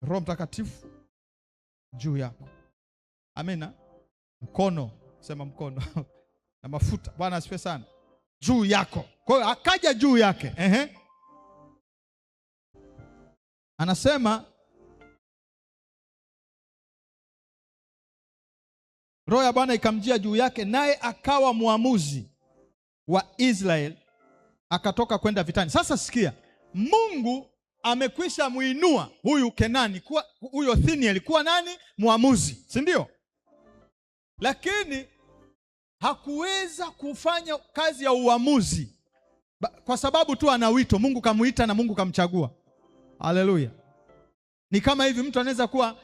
Roho Mtakatifu juu yako. Amina. Mkono, sema mkono na mafuta. Bwana asifiwe sana. Juu yako. Kwa hiyo akaja juu yake. Anasema Roho ya Bwana ikamjia juu yake, naye akawa mwamuzi wa Israeli, akatoka kwenda vitani. Sasa sikia, Mungu amekwisha muinua huyu Kenani kuwa, huyu Othniel kuwa nani? Mwamuzi, si ndio? Lakini hakuweza kufanya kazi ya uamuzi kwa sababu tu ana wito. Mungu kamuita na Mungu kamchagua. Haleluya. Ni kama hivi, mtu anaweza kuwa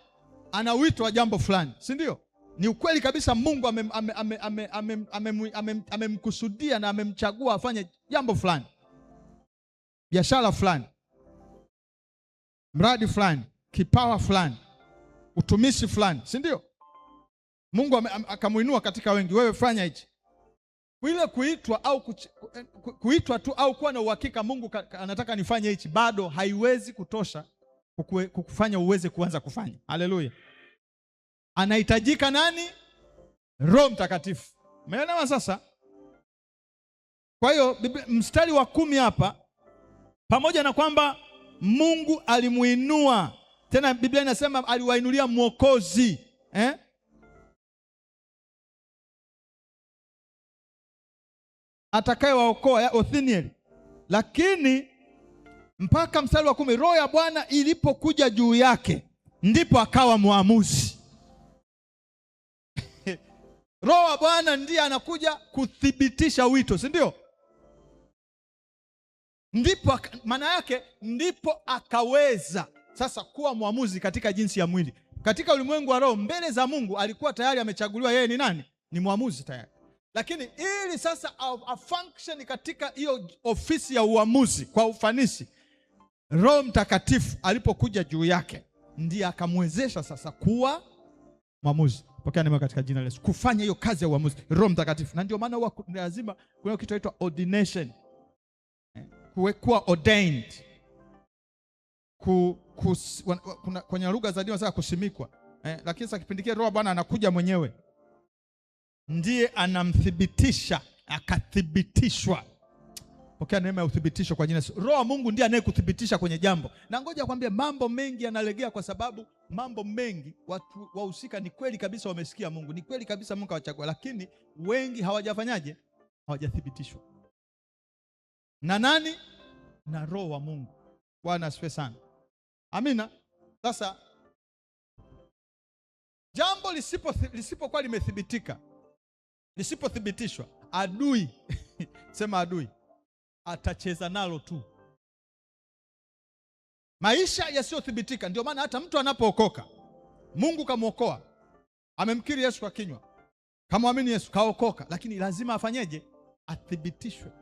ana wito wa jambo fulani, si ndio? Ni ukweli kabisa, Mungu amemkusudia na amemchagua afanye jambo fulani, biashara fulani, mradi fulani, kipawa fulani, utumishi fulani, si ndio? Mungu akamuinua katika wengi. Wewe fanya hichi. Ile kuitwa au kuitwa tu au kuwa na uhakika Mungu anataka nifanye hichi, bado haiwezi kutosha kukufanya uweze kuanza kufanya. Haleluya. Anahitajika nani? Roho Mtakatifu. Umeelewa sasa? Kwa hiyo mstari wa 10 hapa, pamoja na kwamba Mungu alimuinua, tena Biblia inasema aliwainulia mwokozi, atakayewaokoa, Othniel. Lakini mpaka mstari wa 10, roho ya Bwana ilipokuja juu yake ndipo akawa mwamuzi. Roho wa Bwana ndiye anakuja kuthibitisha wito, si ndio? Ndipo maana yake ndipo akaweza sasa kuwa mwamuzi katika jinsi ya mwili. Katika ulimwengu wa roho, mbele za Mungu alikuwa tayari amechaguliwa yeye ni nani? Ni mwamuzi tayari. Lakini ili sasa a function katika hiyo ofisi ya uamuzi kwa ufanisi, Roho Mtakatifu alipokuja juu yake ndiye akamwezesha sasa kuwa mwamuzi. Pokea neema katika jina la Yesu, kufanya hiyo kazi ya uamuzi, Roho Mtakatifu. Na ndio maana huwa lazima kuna kitu kinaitwa ordination, kuwa ordained, kwenye lugha za dini wanasema kusimikwa, lakini sasa kipindi kile Roho Bwana anakuja mwenyewe, ndiye anamthibitisha, akathibitishwa. Pokea neema ya uthibitisho kwa jina la Yesu. Roho wa Mungu ndiye anayekuthibitisha kwenye jambo. Na ngoja kwambie, mambo mengi yanalegea kwa sababu mambo mengi watu wahusika ni kweli kabisa wamesikia Mungu, ni kweli kabisa Mungu awachagua, lakini wengi hawajafanyaje? Hawajathibitishwa. Na nani? Na Roho wa Mungu. Bwana asifiwe sana. Amina. Sasa jambo lisipokuwa limethibitika, lisipothibitishwa, adui sema adui atacheza nalo tu. Maisha yasiyothibitika. Ndio maana hata mtu anapookoka, Mungu kamwokoa, amemkiri Yesu kwa kinywa, kamwamini Yesu, kaokoka, lakini lazima afanyeje? Athibitishwe.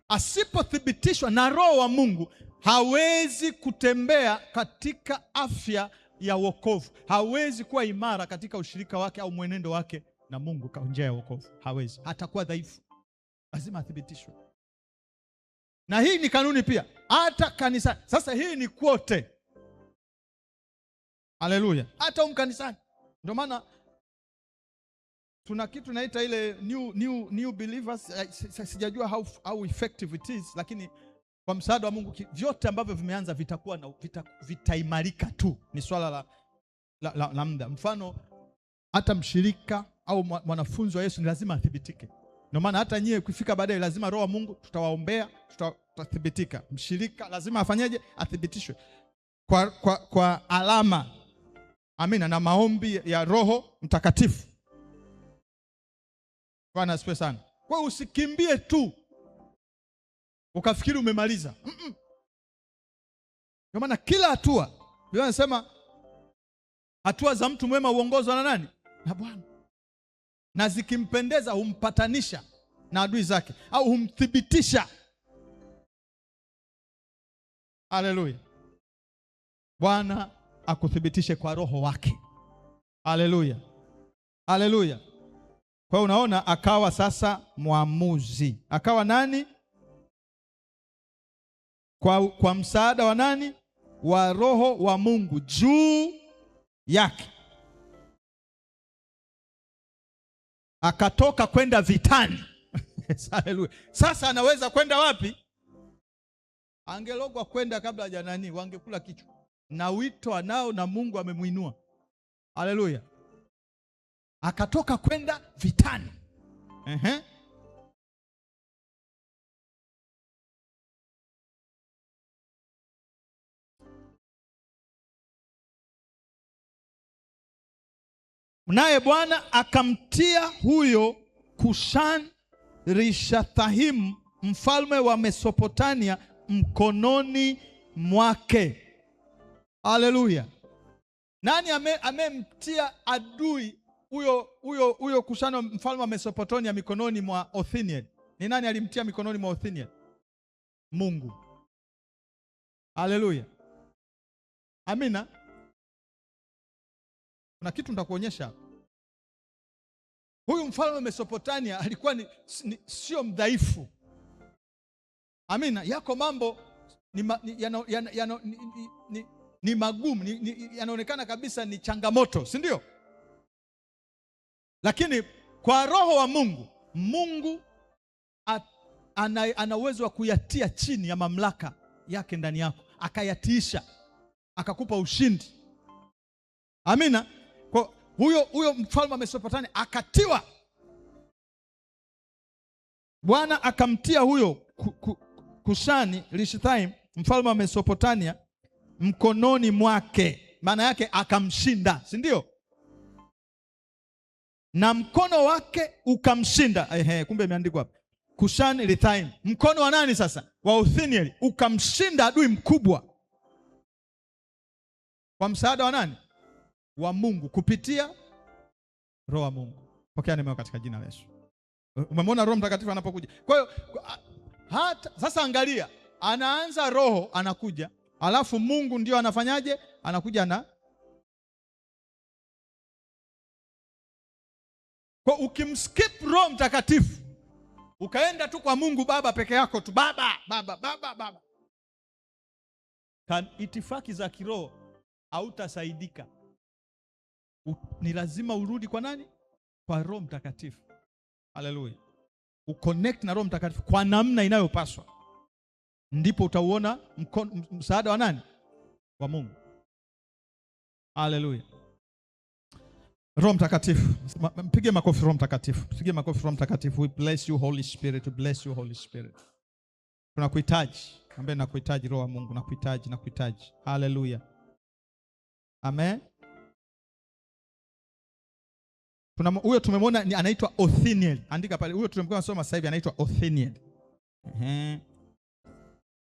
Asipothibitishwa na Roho wa Mungu, hawezi kutembea katika afya ya wokovu, hawezi kuwa imara katika ushirika wake au mwenendo wake na Mungu kwa njia ya wokovu. Hawezi, hatakuwa dhaifu. Lazima athibitishwe. Na hii ni kanuni pia hata kanisa. Sasa hii ni kwote. Haleluya. Hata kanisani. Ndio maana tuna kitu naita ile new believers. Sijajua how effective it is, lakini kwa msaada wa Mungu vyote ambavyo vimeanza vitakuwa na vitaimarika tu. Ni swala la muda. Mfano, hata mshirika au mwanafunzi wa Yesu ni lazima athibitike. Ndio maana hata nyie kufika baadaye lazima Roho wa Mungu tutawaombea, tutathibitika. Mshirika lazima afanyeje? Athibitishwe kwa alama. Amina. Na maombi ya Roho Mtakatifu. Bwana asifiwe sana. Kwa hiyo usikimbie tu ukafikiri umemaliza. Ndio maana kila hatua, Biblia inasema hatua za mtu mwema huongozwa na nani? Na Bwana. Na zikimpendeza humpatanisha na adui zake, au humthibitisha. Haleluya. Bwana akuthibitishe kwa Roho wake. Haleluya. Haleluya. Kwa hiyo unaona, akawa sasa mwamuzi. Akawa nani? Kwa msaada wa nani? Wa Roho wa Mungu juu yake. Akatoka kwenda vitani. Haleluya. Sasa anaweza kwenda wapi? Angelogwa kwenda kabla hajanani, wangekula kichwa. Na wito anao na Mungu amemuinua. Haleluya. Akatoka kwenda vitani. Naye Bwana akamtia huyo Kushan-Rishathaim mfalme wa Mesopotamia mkononi mwake. Haleluya. Nani amemtia adui huyo Kushan mfalme wa Mesopotamia mikononi mwa Othniel? Ni nani alimtia mikononi mwa Othniel? Mungu. Haleluya. Amina. Kuna kitu nitakuonyesha. Huyu mfalme wa Mesopotamia alikuwa sio mdhaifu. Amina. Yako mambo ni magumu, yanaonekana kabisa ni changamoto, si ndio? Lakini kwa Roho wa Mungu, Mungu ana uwezo wa kuyatia chini ya mamlaka yake ndani yako, akayatiisha, akakupa ushindi. Amina. Kwa huyo mfalme wa Mesopotamia akatiwa Bwana akamtia huyo Kushani Rishathaim mfalme wa Mesopotamia mkononi mwake. Maana yake akamshinda, si ndio? Na mkono wake ukamshinda. Kumbe imeandikwa hapa Kushani Rishathaim. Mkono wa nani sasa? Wa Othniel ukamshinda adui mkubwa. Kwa msaada wa nani? Wa Mungu, kupitia Roho wa Mungu. Pokea neema katika jina la Yesu. Umemwona Roho Mtakatifu anapokuja. Kwa hiyo hata sasa angalia, anaanza Roho anakuja, alafu Mungu ndio anafanyaje? Anakuja na kwa ukimskip Roho Mtakatifu ukaenda tu kwa Mungu Baba peke yako tu, baba, itifaki za kiroho hautasaidika. Ni lazima urudi kwa nani? Kwa Roho Mtakatifu. Haleluya. Uconnect na Roho Mtakatifu kwa namna inayopaswa, ndipo utauona msaada wa nani? Wa Mungu. Haleluya. Roho Mtakatifu, mpige makofi Roho Mtakatifu. Mpige makofi Roho Mtakatifu. We bless you Holy Spirit. We bless you Holy Spirit. Tunakuhitaji. Ambaye nakuhitaji Roho wa Mungu, nakuhitaji. Haleluya. Amen. Huyo tumemwona anaitwa Othniel. Andika pale, huyo tumemwona soma sasa hivi anaitwa Othniel.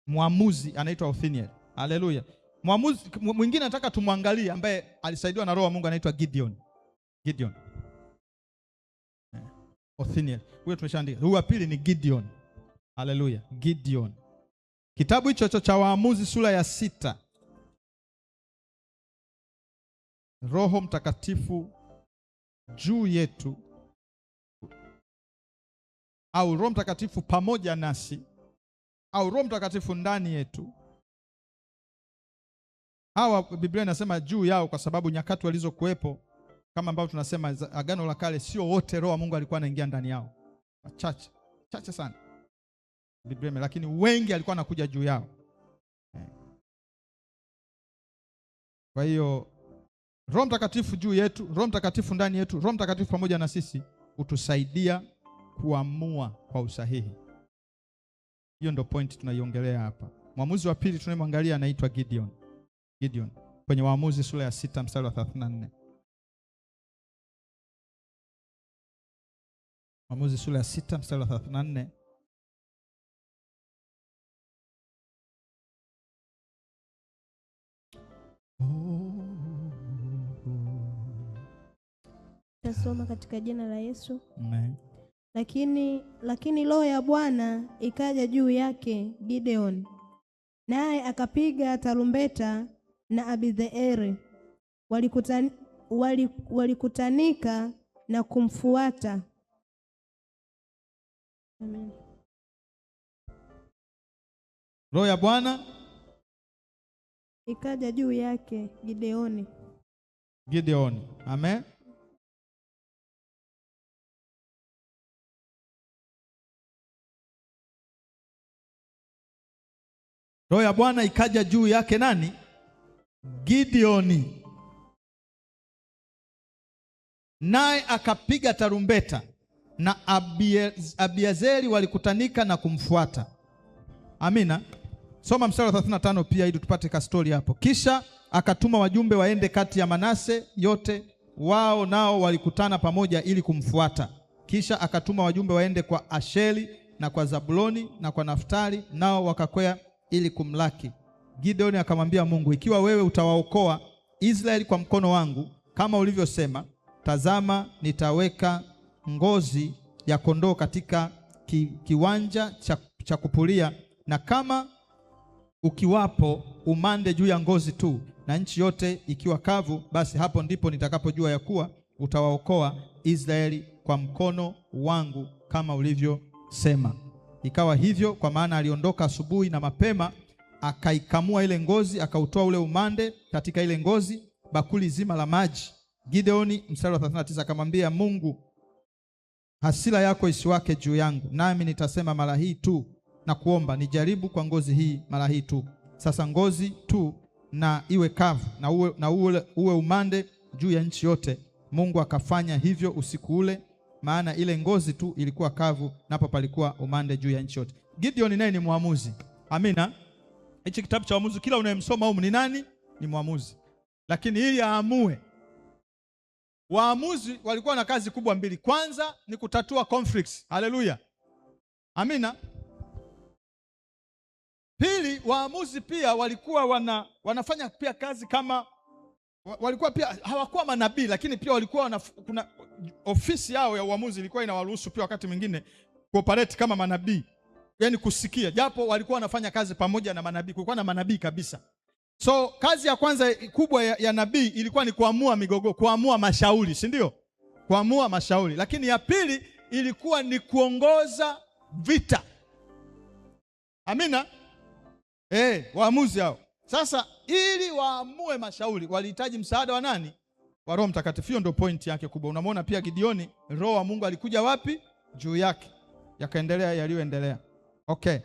Mwamuzi anaitwa Othniel. Haleluya. Mwamuzi mwingine nataka tumwangalie ambaye alisaidiwa na Roho wa Mungu anaitwa Gideon. Othniel. Huyo tumeshaandika. Huyo wa pili ni Gideon. Haleluya. Gideon. Kitabu hicho cha Waamuzi sura ya 6. Roho Mtakatifu juu yetu, au Roho Mtakatifu pamoja nasi, au Roho Mtakatifu ndani yetu. Hawa Biblia inasema juu yao kwa sababu nyakati walizokuwepo, kama ambavyo tunasema Agano la Kale, sio wote Roho wa Mungu alikuwa anaingia ndani yao. Chache sana Biblia, lakini wengi alikuwa anakuja juu yao. Kwa hiyo Roho Mtakatifu juu yetu, Roho Mtakatifu ndani yetu, Roho Mtakatifu pamoja na sisi utusaidia kuamua kwa usahihi. Hiyo ndio point tunaiongelea hapa. Mwamuzi wa pili tunayemwangalia anaitwa Gideon. Kwenye Waamuzi sura ya 6 mstari wa 34. Waamuzi sura ya 6 mstari wa 34. Tasoma katika jina la Yesu. Amen. Lakini Roho ya Bwana ikaja juu yake Gideon, naye akapiga tarumbeta, na Abidheeri walikutanika na kumfuata. Amen. Roho ya Bwana ikaja juu yake Gideoni. Amen. Roho ya Bwana ikaja juu yake nani? Gideoni. Naye akapiga tarumbeta, na Abiezeri walikutanika na kumfuata. Amina. Soma mstari wa 35 pia ili tupate ka story hapo. Kisha akatuma wajumbe waende kati ya Manase yote, wao nao walikutana pamoja ili kumfuata. Kisha akatuma wajumbe waende kwa Asheri na kwa Zabuloni na kwa Naftali, nao wakakwea ili kumlaki. Gideoni akamwambia Mungu, ikiwa wewe utawaokoa Israeli kwa mkono wangu kama ulivyosema, tazama nitaweka ngozi ya kondoo katika kiwanja cha kupulia, na kama ukiwapo umande juu ya ngozi tu, na nchi yote ikiwa kavu, basi hapo ndipo nitakapojua ya kuwa utawaokoa Israeli kwa mkono wangu kama ulivyosema. Ikawa hivyo, kwa maana aliondoka asubuhi na mapema, akaikamua ile ngozi, akautoa ule umande katika ile ngozi, bakuli zima la maji. Gideoni mstari wa 39 akamwambia Mungu, hasira yako isiwake juu yangu, nami nitasema mara hii tu na kuomba, nijaribu kwa ngozi hii mara hii tu. Sasa ngozi tu na iwe kavu, na uwe umande juu ya nchi yote. Mungu akafanya hivyo usiku ule, maana ile ngozi tu ilikuwa kavu, napo palikuwa umande juu ya nchi yote. Gideon naye ni mwamuzi. Amina. Hichi kitabu cha Waamuzi kila unayemsoma huko ni nani? Ni mwamuzi. Lakini ili aamue, waamuzi walikuwa na kazi kubwa mbili. Kwanza ni kutatua conflicts. Haleluya. Amina. Pili, waamuzi pia walikuwa wanafanya pia kazi kama walikuwa pia hawakuwa manabii, lakini pia walikuwa kuna ofisi yao ya uamuzi ilikuwa inawaruhusu pia wakati mwingine kuoperate kama manabii, yaani kusikia, japo walikuwa wanafanya kazi pamoja na manabii. Kulikuwa na manabii kabisa. So kazi ya kwanza kubwa ya nabii ilikuwa ni kuamua migogoro, kuamua mashauri, si ndio? Kuamua mashauri. Lakini ya pili ilikuwa ni kuongoza vita. Amina. Waamuzi hao. Sasa ili waamue mashauri walihitaji msaada wa nani? Wa Roho Mtakatifu. Hiyo ndio point yake kubwa. Unamwona pia Gideoni, Roho wa Mungu alikuja wapi? Juu yake. Yakaendelea yaliyoendelea. Okay.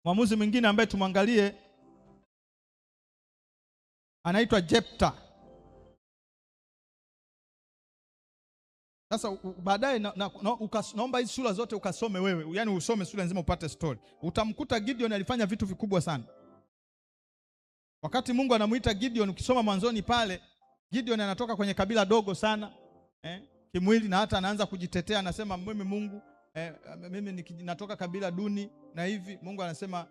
Mwamuzi mwingine ambaye tumwangalie anaitwa Jepta. Sasa baadaye naomba hizi sura zote ukasome wewe, yaani usome sura nzima upate story. Utamkuta Gideon alifanya vitu vikubwa sana. Wakati Mungu anamuita Gideon, ukisoma mwanzoni pale, Gideon anatoka kwenye kabila dogo sana kimwili, na hata anaanza kujitetea, anasema mimi Mungu, mimi natoka kabila duni na hivi. Mungu anasema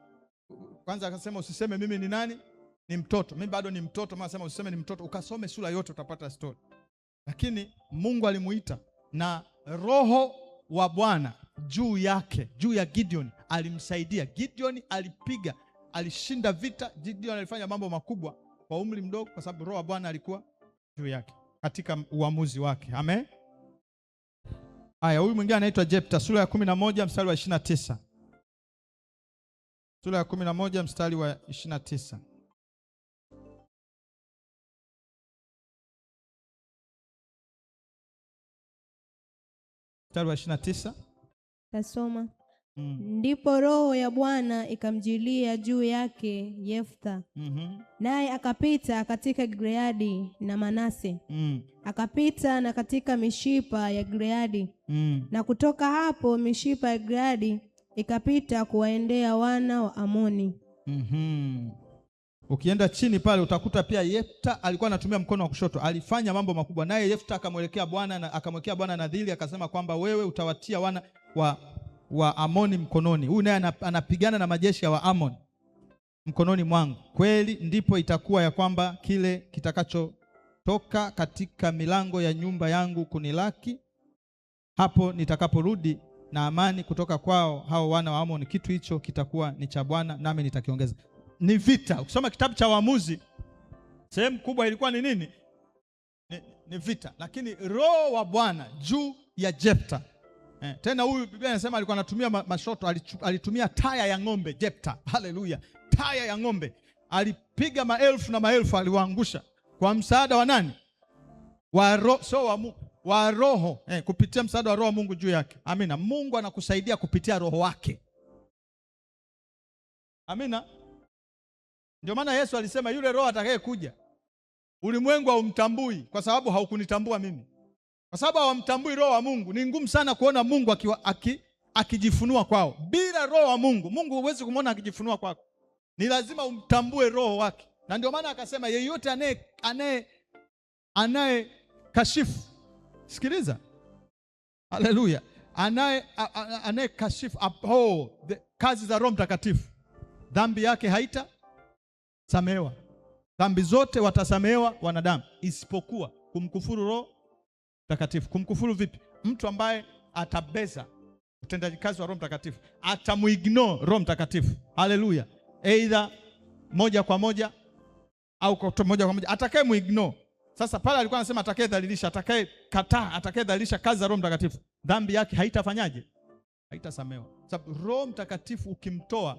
kwanza, akasema usiseme mimi ni nani? Ni mtoto. Mimi bado ni mtoto. Mungu anasema usiseme ni mtoto. Ukasome sura yote utapata story. Lakini Mungu alimuita na Roho wa Bwana juu yake, juu ya Gideon, alimsaidia. Gideon alipiga, alishinda vita. Gideon alifanya mambo makubwa kwa umri mdogo, kwa sababu Roho wa Bwana alikuwa juu yake katika uamuzi wake. Amen. Haya, huyu mwingine anaitwa Jepta, sura ya 11 mstari wa 29. Sura ya 11 mstari wa 29. Mstari wa 29. Tasoma. Ndipo Roho ya Bwana ikamjilia juu yake Yeftha. Naye akapita katika Gileadi na Manase. Akapita na katika mishipa ya Gileadi. Na kutoka hapo mishipa ya Gileadi ikapita kuwaendea wana wa Amoni. Ukienda chini pale utakuta pia Yeftha alikuwa anatumia mkono wa kushoto, alifanya mambo makubwa. Naye Yeftha akamwelekea Bwana na akamwekea Bwana nadhiri, akasema kwamba wewe utawatia wana wa Amoni mkononi. Huyu naye anapigana na majeshi ya wa Amoni mkononi mwangu. Kweli ndipo itakuwa ya kwamba kile kitakachotoka katika milango ya nyumba yangu kunilaki, hapo nitakaporudi na amani kutoka kwao hao wana wa Amoni, kitu hicho kitakuwa ni cha Bwana, nami nitakiongeza. Ni vita. Ukisoma kitabu cha Waamuzi, sehemu kubwa ilikuwa ni nini? Ni vita. Lakini Roho wa Bwana juu ya Jepta. Tena huyu Biblia inasema alikuwa anatumia mashoto, alitumia taya ya ng'ombe Jepta. Haleluya. Taya ya ng'ombe. Alipiga maelfu na maelfu, aliwaangusha kwa msaada wa nani? Wa Roho, kupitia msaada wa Roho wa Mungu juu yake. Amina. Mungu anakusaidia kupitia Roho wake. Amina. Ndio maana Yesu alisema yule Roho atakayekuja ulimwengu haumtambui kwa sababu haukunitambua mimi. Kwa sababu hawamtambui Roho wa Mungu. Ni ngumu sana kuona Mungu akijifunua kwao. Bila Roho wa Mungu, Mungu huwezi kumwona akijifunua kwako. Ni lazima umtambue Roho wake. Na ndio maana akasema yeyote anaye kashifu. Sikiliza. Haleluya. Anaye kashifu kazi za Roho Mtakatifu, dhambi yake haita samehewa. Dhambi zote watasamehewa wanadamu, isipokuwa kumkufuru Roho Mtakatifu. Kumkufuru vipi? Mtu ambaye atabeza utendaji kazi wa Roho Mtakatifu, atamuignore Roho Mtakatifu. Haleluya. Either moja kwa moja au kwa moja kwa moja, atakaye muignore. Sasa pale alikuwa anasema atakaye dhalilisha, atakaye kataa, atakaye dhalilisha kazi za Roho Mtakatifu, dhambi yake haitafanyaje? Haitasamehewa. Sababu Roho Mtakatifu ukimtoa,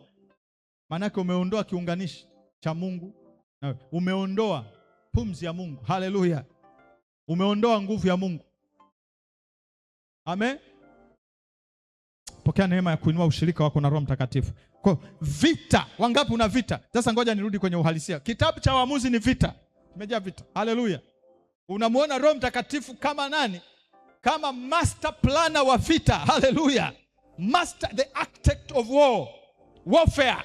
maana yake umeondoa kiunganishi cha Mungu, na umeondoa pumzi ya Mungu. Haleluya. Umeondoa nguvu ya Mungu. Amen. Pokea neema ya kuinua ushirika wako na Roho Mtakatifu. Kwa vita, wangapi una vita? Sasa ngoja nirudi kwenye uhalisia. Kitabu cha Waamuzi ni vita. Kimejaa vita. Haleluya. Unamuona Roho Mtakatifu kama nani? kama master planner wa vita. Haleluya. Master, the architect of warfare.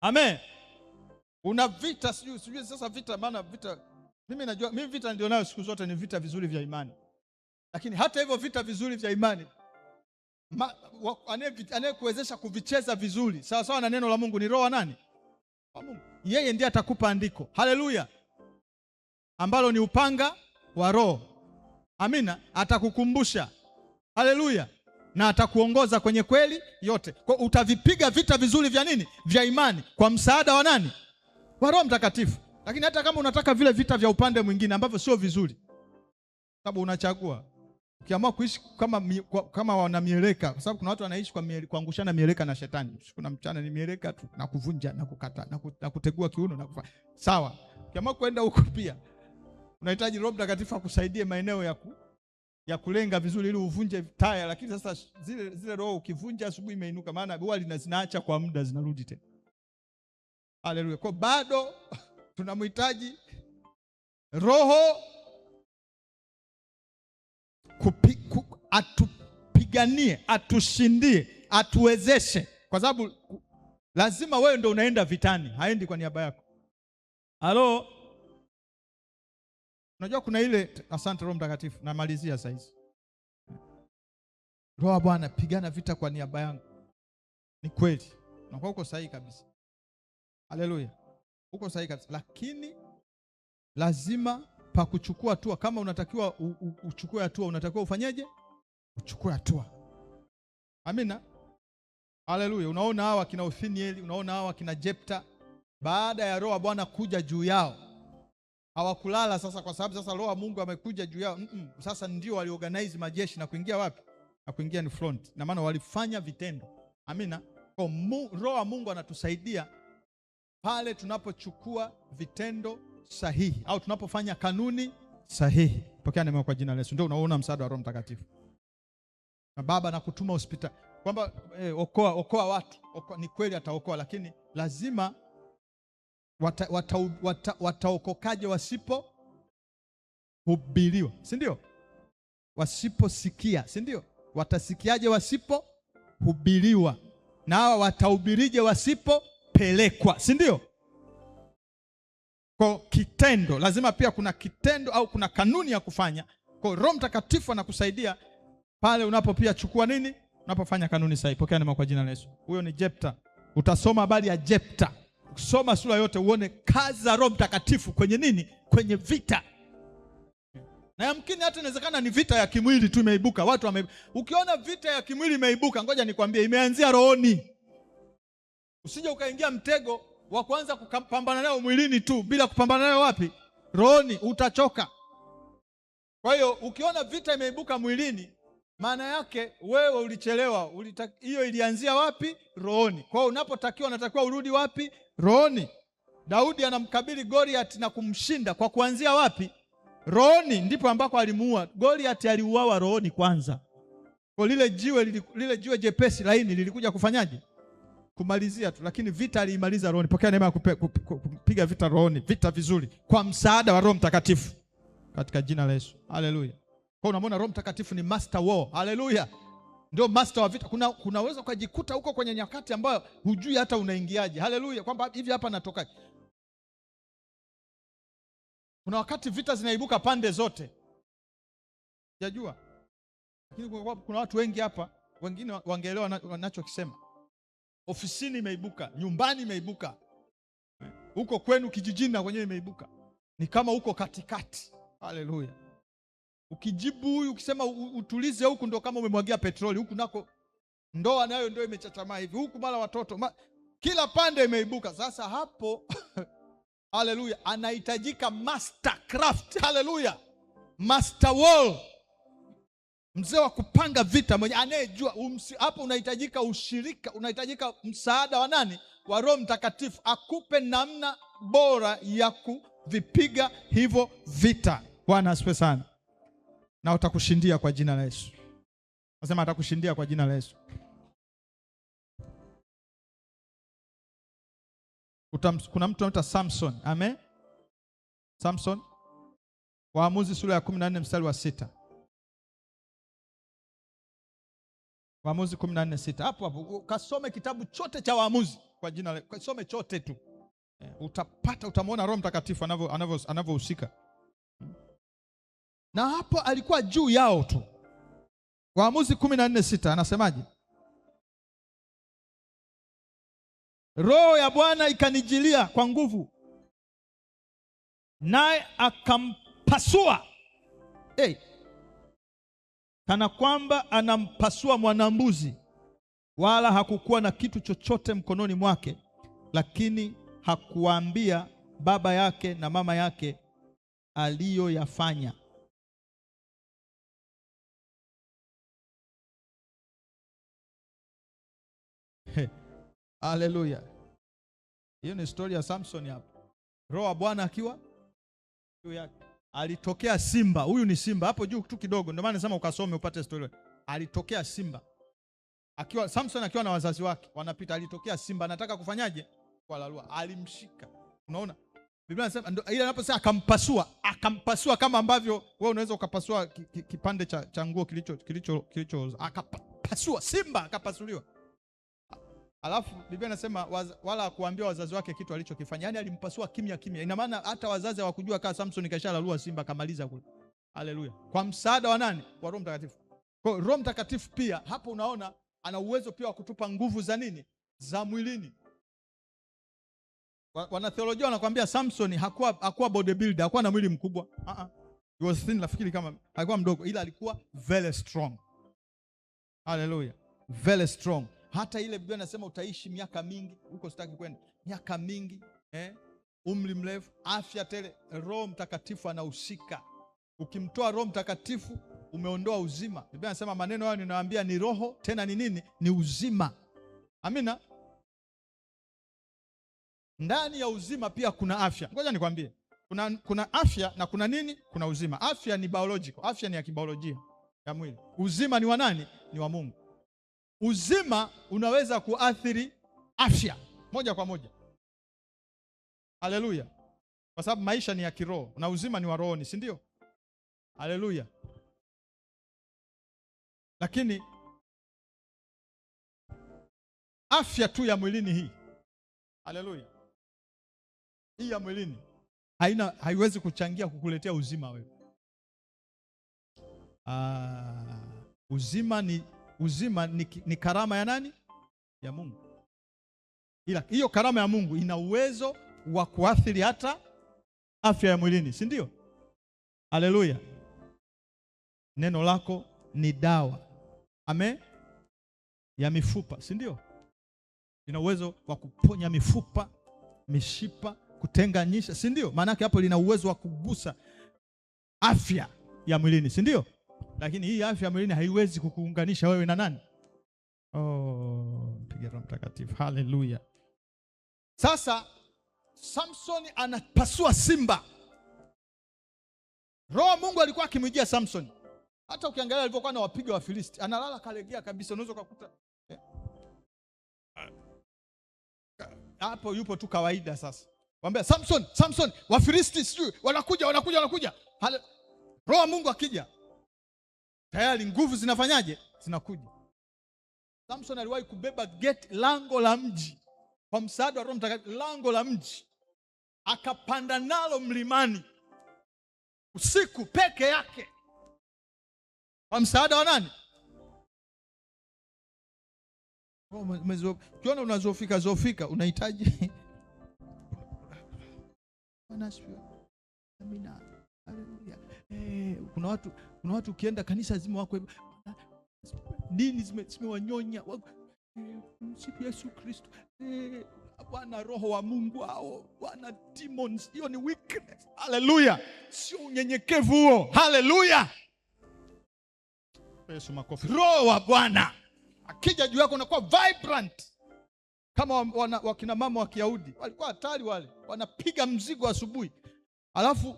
Amen. Una vita, sijui sasa vita, maana vita, mimi najua, mimi vita ndio nayo siku zote ni vita vizuri vya imani. Lakini hata hivyo vita vizuri vya imani, anayekuwezesha kuvicheza vizuri sawa sawa na neno la Mungu ni Roho wa nani? Wa Mungu. Yeye ndiye atakupa andiko. Haleluya. Ambalo ni upanga wa Roho. Amina. Atakukumbusha. Haleluya. Na atakuongoza kwenye kweli yote. Kwa utavipiga vita vizuri vya nini? Vya imani kwa msaada wa nani? Wa Roho Mtakatifu. Lakini hata kama unataka vile vita vya upande mwingine ambavyo sio vizuri, sababu unachagua. Ukiamua kuishi kama wana mieleka, kwa sababu kuna watu wanaishi kwa kuangushana mieleka na shetani. Kuna mchana ni mieleka tu na kuvunja na kukata na kutegua kiuno na kufanya. Sawa. Ukiamua kwenda huko pia unahitaji Roho Mtakatifu akusaidie maeneo ya kulenga vizuri ili uvunje taya, lakini sasa zile roho ukivunja asubuhi imeinuka, maana huwa zinaacha kwa muda zinarudi tena. Haleluya. Kwa bado tunamhitaji Roho atupiganie, atushindie, atuwezeshe, kwa sababu lazima wewe ndio unaenda vitani, haendi kwa niaba yako. Halo. Unajua kuna ile, asante Roho Mtakatifu, namalizia sasa hizi. Roho wa Bwana, pigana vita kwa niaba yangu. Ni kweli. Unakuwa uko sahihi kabisa. Haleluya. Uko sahihi kabisa. Lakini lazima pa kuchukua hatua. Kama unatakiwa uchukue hatua, unatakiwa ufanyeje? Uchukue hatua. Amina. Haleluya. Unaona hawa kina Othnieli, unaona hawa kina Jepta, baada ya Roho wa Bwana kuja juu yao, hawakulala sasa, kwa sababu sasa Roho wa Mungu amekuja juu yao. Sasa ndio waliorganize majeshi na kuingia wapi? Na kuingia ni front. Na maana walifanya vitendo. Amina. Kwa Roho wa Mungu anatusaidia pale tunapochukua vitendo sahihi au tunapofanya kanuni sahihi. Pokea neema kwa jina la Yesu. Ndio unaona msaada wa Roho Mtakatifu. Na Baba nakutuma hospitali kwamba okoa watu. Ni kweli ataokoa, lakini lazima wataokokaje wasipohubiriwa, si ndio? Wasiposikia, si ndio? Watasikiaje wasipohubiriwa? Na hawa watahubirije wasipopelekwa, si ndio? Kwa kitendo, lazima pia kuna kitendo au kuna kanuni ya kufanya. Kwa Roho Mtakatifu anakusaidia pale unapo pia chukua nini? Unapofanya kanuni sahihi. Pokea neema kwa jina la Yesu. Huyo ni Jepta. Utasoma habari ya Jepta. Soma sura yote uone kazi za Roho Mtakatifu kwenye nini? Kwenye vita. Na yamkini hata inawezekana ni vita ya kimwili tu imeibuka. Ukiona vita ya kimwili imeibuka, ngoja nikwambie, imeanzia rohoni. Usije ukaingia mtego wa kwanza kupambana nayo mwilini tu bila kupambana nayo wapi? Rohoni, utachoka. Kwa hiyo ukiona vita imeibuka mwilini, maana yake wewe ulichelewa. Hiyo ilianzia wapi? Rohoni. Kwa hiyo unatakiwa urudi wapi? Rohoni. Daudi anamkabili Goliath na kumshinda kwa kuanzia wapi? Rohoni. Ndipo ambako alimuua. Goliath aliuawa rohoni kwanza. Kwa lile jiwe jepesi laini lilikuja kufanyaje? Kumalizia tu, lakini vita aliimaliza rohoni. Pokea neema ya kupiga vita rohoni, vita vizuri kwa msaada wa Roho Mtakatifu katika jina la Yesu. Haleluya. Kwa unamwona Roho Mtakatifu ni master war. Haleluya. Ndio master wa vita. Kunaweza kujikuta huko kwenye nyakati ambayo hujui hata unaingiaje. Haleluya. Kwamba hivi hapa natokaje. Kuna wakati vita zinaibuka pande zote. Sijajua. Lakini kuna watu wengi hapa, wengine wangeelewa wanachokisema. Ofisini imeibuka, nyumbani imeibuka, huko kwenu kijijini na kwenyewe imeibuka. Ni kama huko katikati. Haleluya. Ukijibu huyu ukisema utulize huku, ndo kama umemwagia petroli. Huku nako ndoa nayo ndio imechachamaa hivi, huku mara watoto kila pande imeibuka. Sasa hapo haleluya, anahitajika mastercraft. Haleluya. Master wall, mzee wa kupanga vita, mwenye anayejua. Hapo unahitajika ushirika, unahitajika msaada wa nani? Wa Roho Mtakatifu akupe namna bora ya kuvipiga hivyo vita. Bwana asifiwe sana. Na utakushindia kwa jina la Yesu. Nasema atakushindia kwa jina la Yesu. Kuna mtu anaitwa Samson. Amen. Samson, Waamuzi sura ya 14 mstari wa 6. Waamuzi 14:6. Hapo kasome kitabu chote cha Waamuzi kwa jina, kasome chote tu. Utamwona Roho Mtakatifu anavyohusika. Na hapo alikuwa juu yao tu. Waamuzi 14:6 anasemaje? Roho ya Bwana ikanijilia kwa nguvu, naye akampasua, kana kwamba anampasua mwanambuzi, wala hakukuwa na kitu chochote mkononi mwake, lakini hakuwaambia baba yake na mama yake aliyoyafanya. Haleluya. Hiyo ni story ya Samson hapo. Roho wa Bwana akiwa juu yake. Alitokea simba. Huyu ni simba hapo juu tu kidogo. Ndio maana nasema ukasome upate story. Alitokea simba. Samson akiwa na wazazi wake wanapita, alitokea simba, anataka kufanyaje? Kuwalalua. Alimshika. Unaona? Biblia inasema ndio ile anaposema akampasua kama ambavyo wewe unaweza ukapasua kipande cha nguo kilicho akapasua, simba akapasuliwa. Alafu Biblia inasema wala hakuambia wazazi wake kitu alichokifanya. Yaani alimpasua kimya kimya. Ina maana hata wazazi hawakujua kama Samson kashalalua simba kamaliza kule. Haleluya. Kwa msaada wa nani? Wa Roho Mtakatifu. Kwa Roho Mtakatifu pia hapo unaona ana uwezo pia wa kutupa nguvu za nini? Za mwilini. Wanatheolojia wanakuambia Samson hakuwa bodybuilder, hakuwa na mwili mkubwa. He was thin, nafikiri kama alikuwa mdogo, ila alikuwa very strong. Haleluya. Very strong. Hata ile Biblia inasema utaishi miaka mingi, huko sitaki kwenda. Miaka mingi, umri mrefu, afya tele. Roho Mtakatifu anahusika. Ukimtoa Roho Mtakatifu umeondoa uzima. Biblia inasema maneno hayo ninawaambia ni roho, tena ni nini? Ni uzima. Amina. Ndani ya uzima pia kuna afya. Ngoja nikwambie. Kuna afya na kuna nini? Kuna uzima. Afya ni biological. Afya ni ya kibiolojia ya mwili. Uzima ni wa nani? Ni wa Mungu. Uzima unaweza kuathiri afya moja kwa moja. Haleluya. Kwa sababu maisha ni ya kiroho na uzima ni wa rohoni, si ndio? Haleluya. Lakini afya tu ya mwilini hii, haleluya, hii ya mwilini haiwezi kuchangia kukuletea uzima wewe. Uzima ni karama ya nani? Ya Mungu. Ila hiyo karama ya Mungu ina uwezo wa kuathiri hata afya ya mwilini, si ndio? Haleluya. Neno lako ni dawa, amen, ya mifupa, si ndio? Ina uwezo wa kuponya mifupa, mishipa, kutenganisha, si ndio? Maana yake hapo lina uwezo wa kugusa afya ya mwilini, si ndio? Lakini hii afya ya mwilini haiwezi kukuunganisha wewe na nani? Piga Roho Mtakatifu. Haleluya. Sasa Samson anapasua simba. Roho Mungu alikuwa akimjia Samson. Hata ukiangalia alivyokuwa na wapiga wa Filisti, analala kalegea kabisa, unaweza kukuta hapo yupo tu kawaida. Sasa waambia Samson, wa Filisti sijui wanakuja. Roho Mungu akija, tayari nguvu zinafanyaje? Zinakuja. Samson aliwahi kubeba lango la mji kwa msaada wa Roho Mtakatifu, lango la mji akapanda nalo mlimani usiku peke yake kwa msaada wa nani? Ukiona unazofika unahitaji amina. Haleluya. Kuna watu ukienda kanisa zima wako dini zimewanyonya. Msifu Yesu Kristo. Bwana roho wa Mungu hao, Bwana demons, hiyo ni weakness. Haleluya. Sio unyenyekevu huo. Haleluya. Yesu makofi. Roho wa Bwana akija juu yako unakuwa vibrant. Kama wakina mama wa Kiyahudi walikuwa hatari wale, wanapiga mzigo asubuhi. Alafu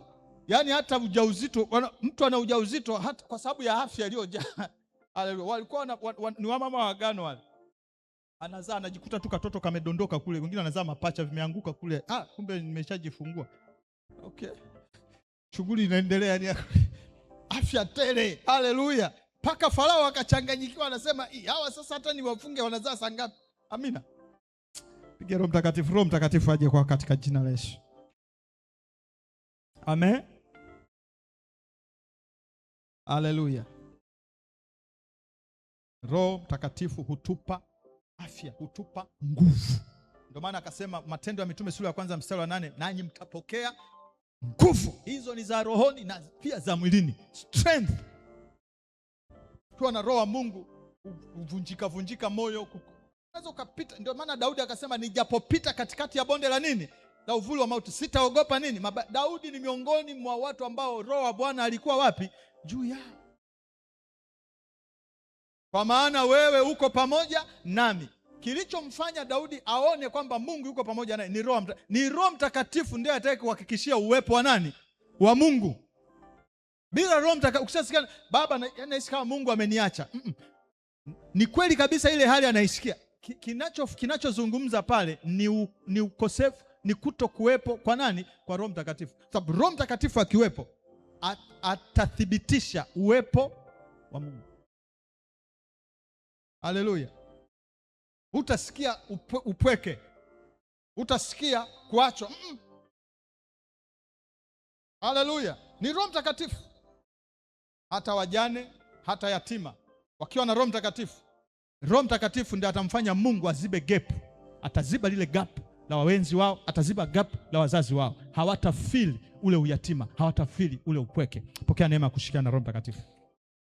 yani hata ujauzito, mtu ana ujauzito hata kwa sababu ya afya iliyojaa. Walikuwa ni wamama wa agano wale. Anazaa anajikuta tu katoto kamedondoka kule, wengine anazaa mapacha vimeanguka kule. Kumbe nimeshajifungua. Okay. Shughuli inaendelea, yani afya tele. Haleluya. mpaka Farao akachanganyikiwa, anasema hawa sasa hata ni wafunge wanazaa saa ngapi? Amina. Piga Roho Mtakatifu. Roho Mtakatifu aje kwa katika jina la Yesu. Amen. Haleluya. Roho Mtakatifu hutupa afya, hutupa nguvu. Ndio maana akasema Matendo ya Mitume sura ya 1 mstari wa 8, nanyi mtapokea nguvu. Hizo ni za rohoni na pia za mwilini. Strength. Ukiwa na roho wa Mungu uvunjika moyo, unaweza ukapita. Ndio maana Daudi akasema nijapopita katikati ya bonde la nini? La uvuli wa mauti, sitaogopa nini? Daudi ni miongoni mwa watu ambao roho wa Bwana alikuwa wapi? Juu yao. Kwa maana wewe uko pamoja nami. Kilichomfanya Daudi aone kwamba Mungu yuko pamoja naye ni Roho Mtakatifu ndiye atakaye kuhakikishia uwepo wa nani? Wa Mungu. Bila Roho Mtakatifu ukishasikia baba anahisi kama Mungu ameniacha. Ni kweli kabisa ile hali anaisikia. Kinachozungumza pale ni ukosefu, ni kutokuwepo kwa nani? Kwa Roho Mtakatifu. Sababu Roho Mtakatifu akiwepo atathibitisha uwepo wa Mungu. Haleluya. Utasikia upweke, utasikia kuachwa. Haleluya. Ni Roho Mtakatifu. Hata wajane, hata yatima wakiwa na Roho Mtakatifu, Roho Mtakatifu ndiye atamfanya Mungu azibe gap. Ataziba lile gap la wawenzi wao, ataziba gap la wazazi wao. Hawatafeel ule uyatima, hawatafeel ule upweke. Pokea neema ya kushikiana na Roho Mtakatifu.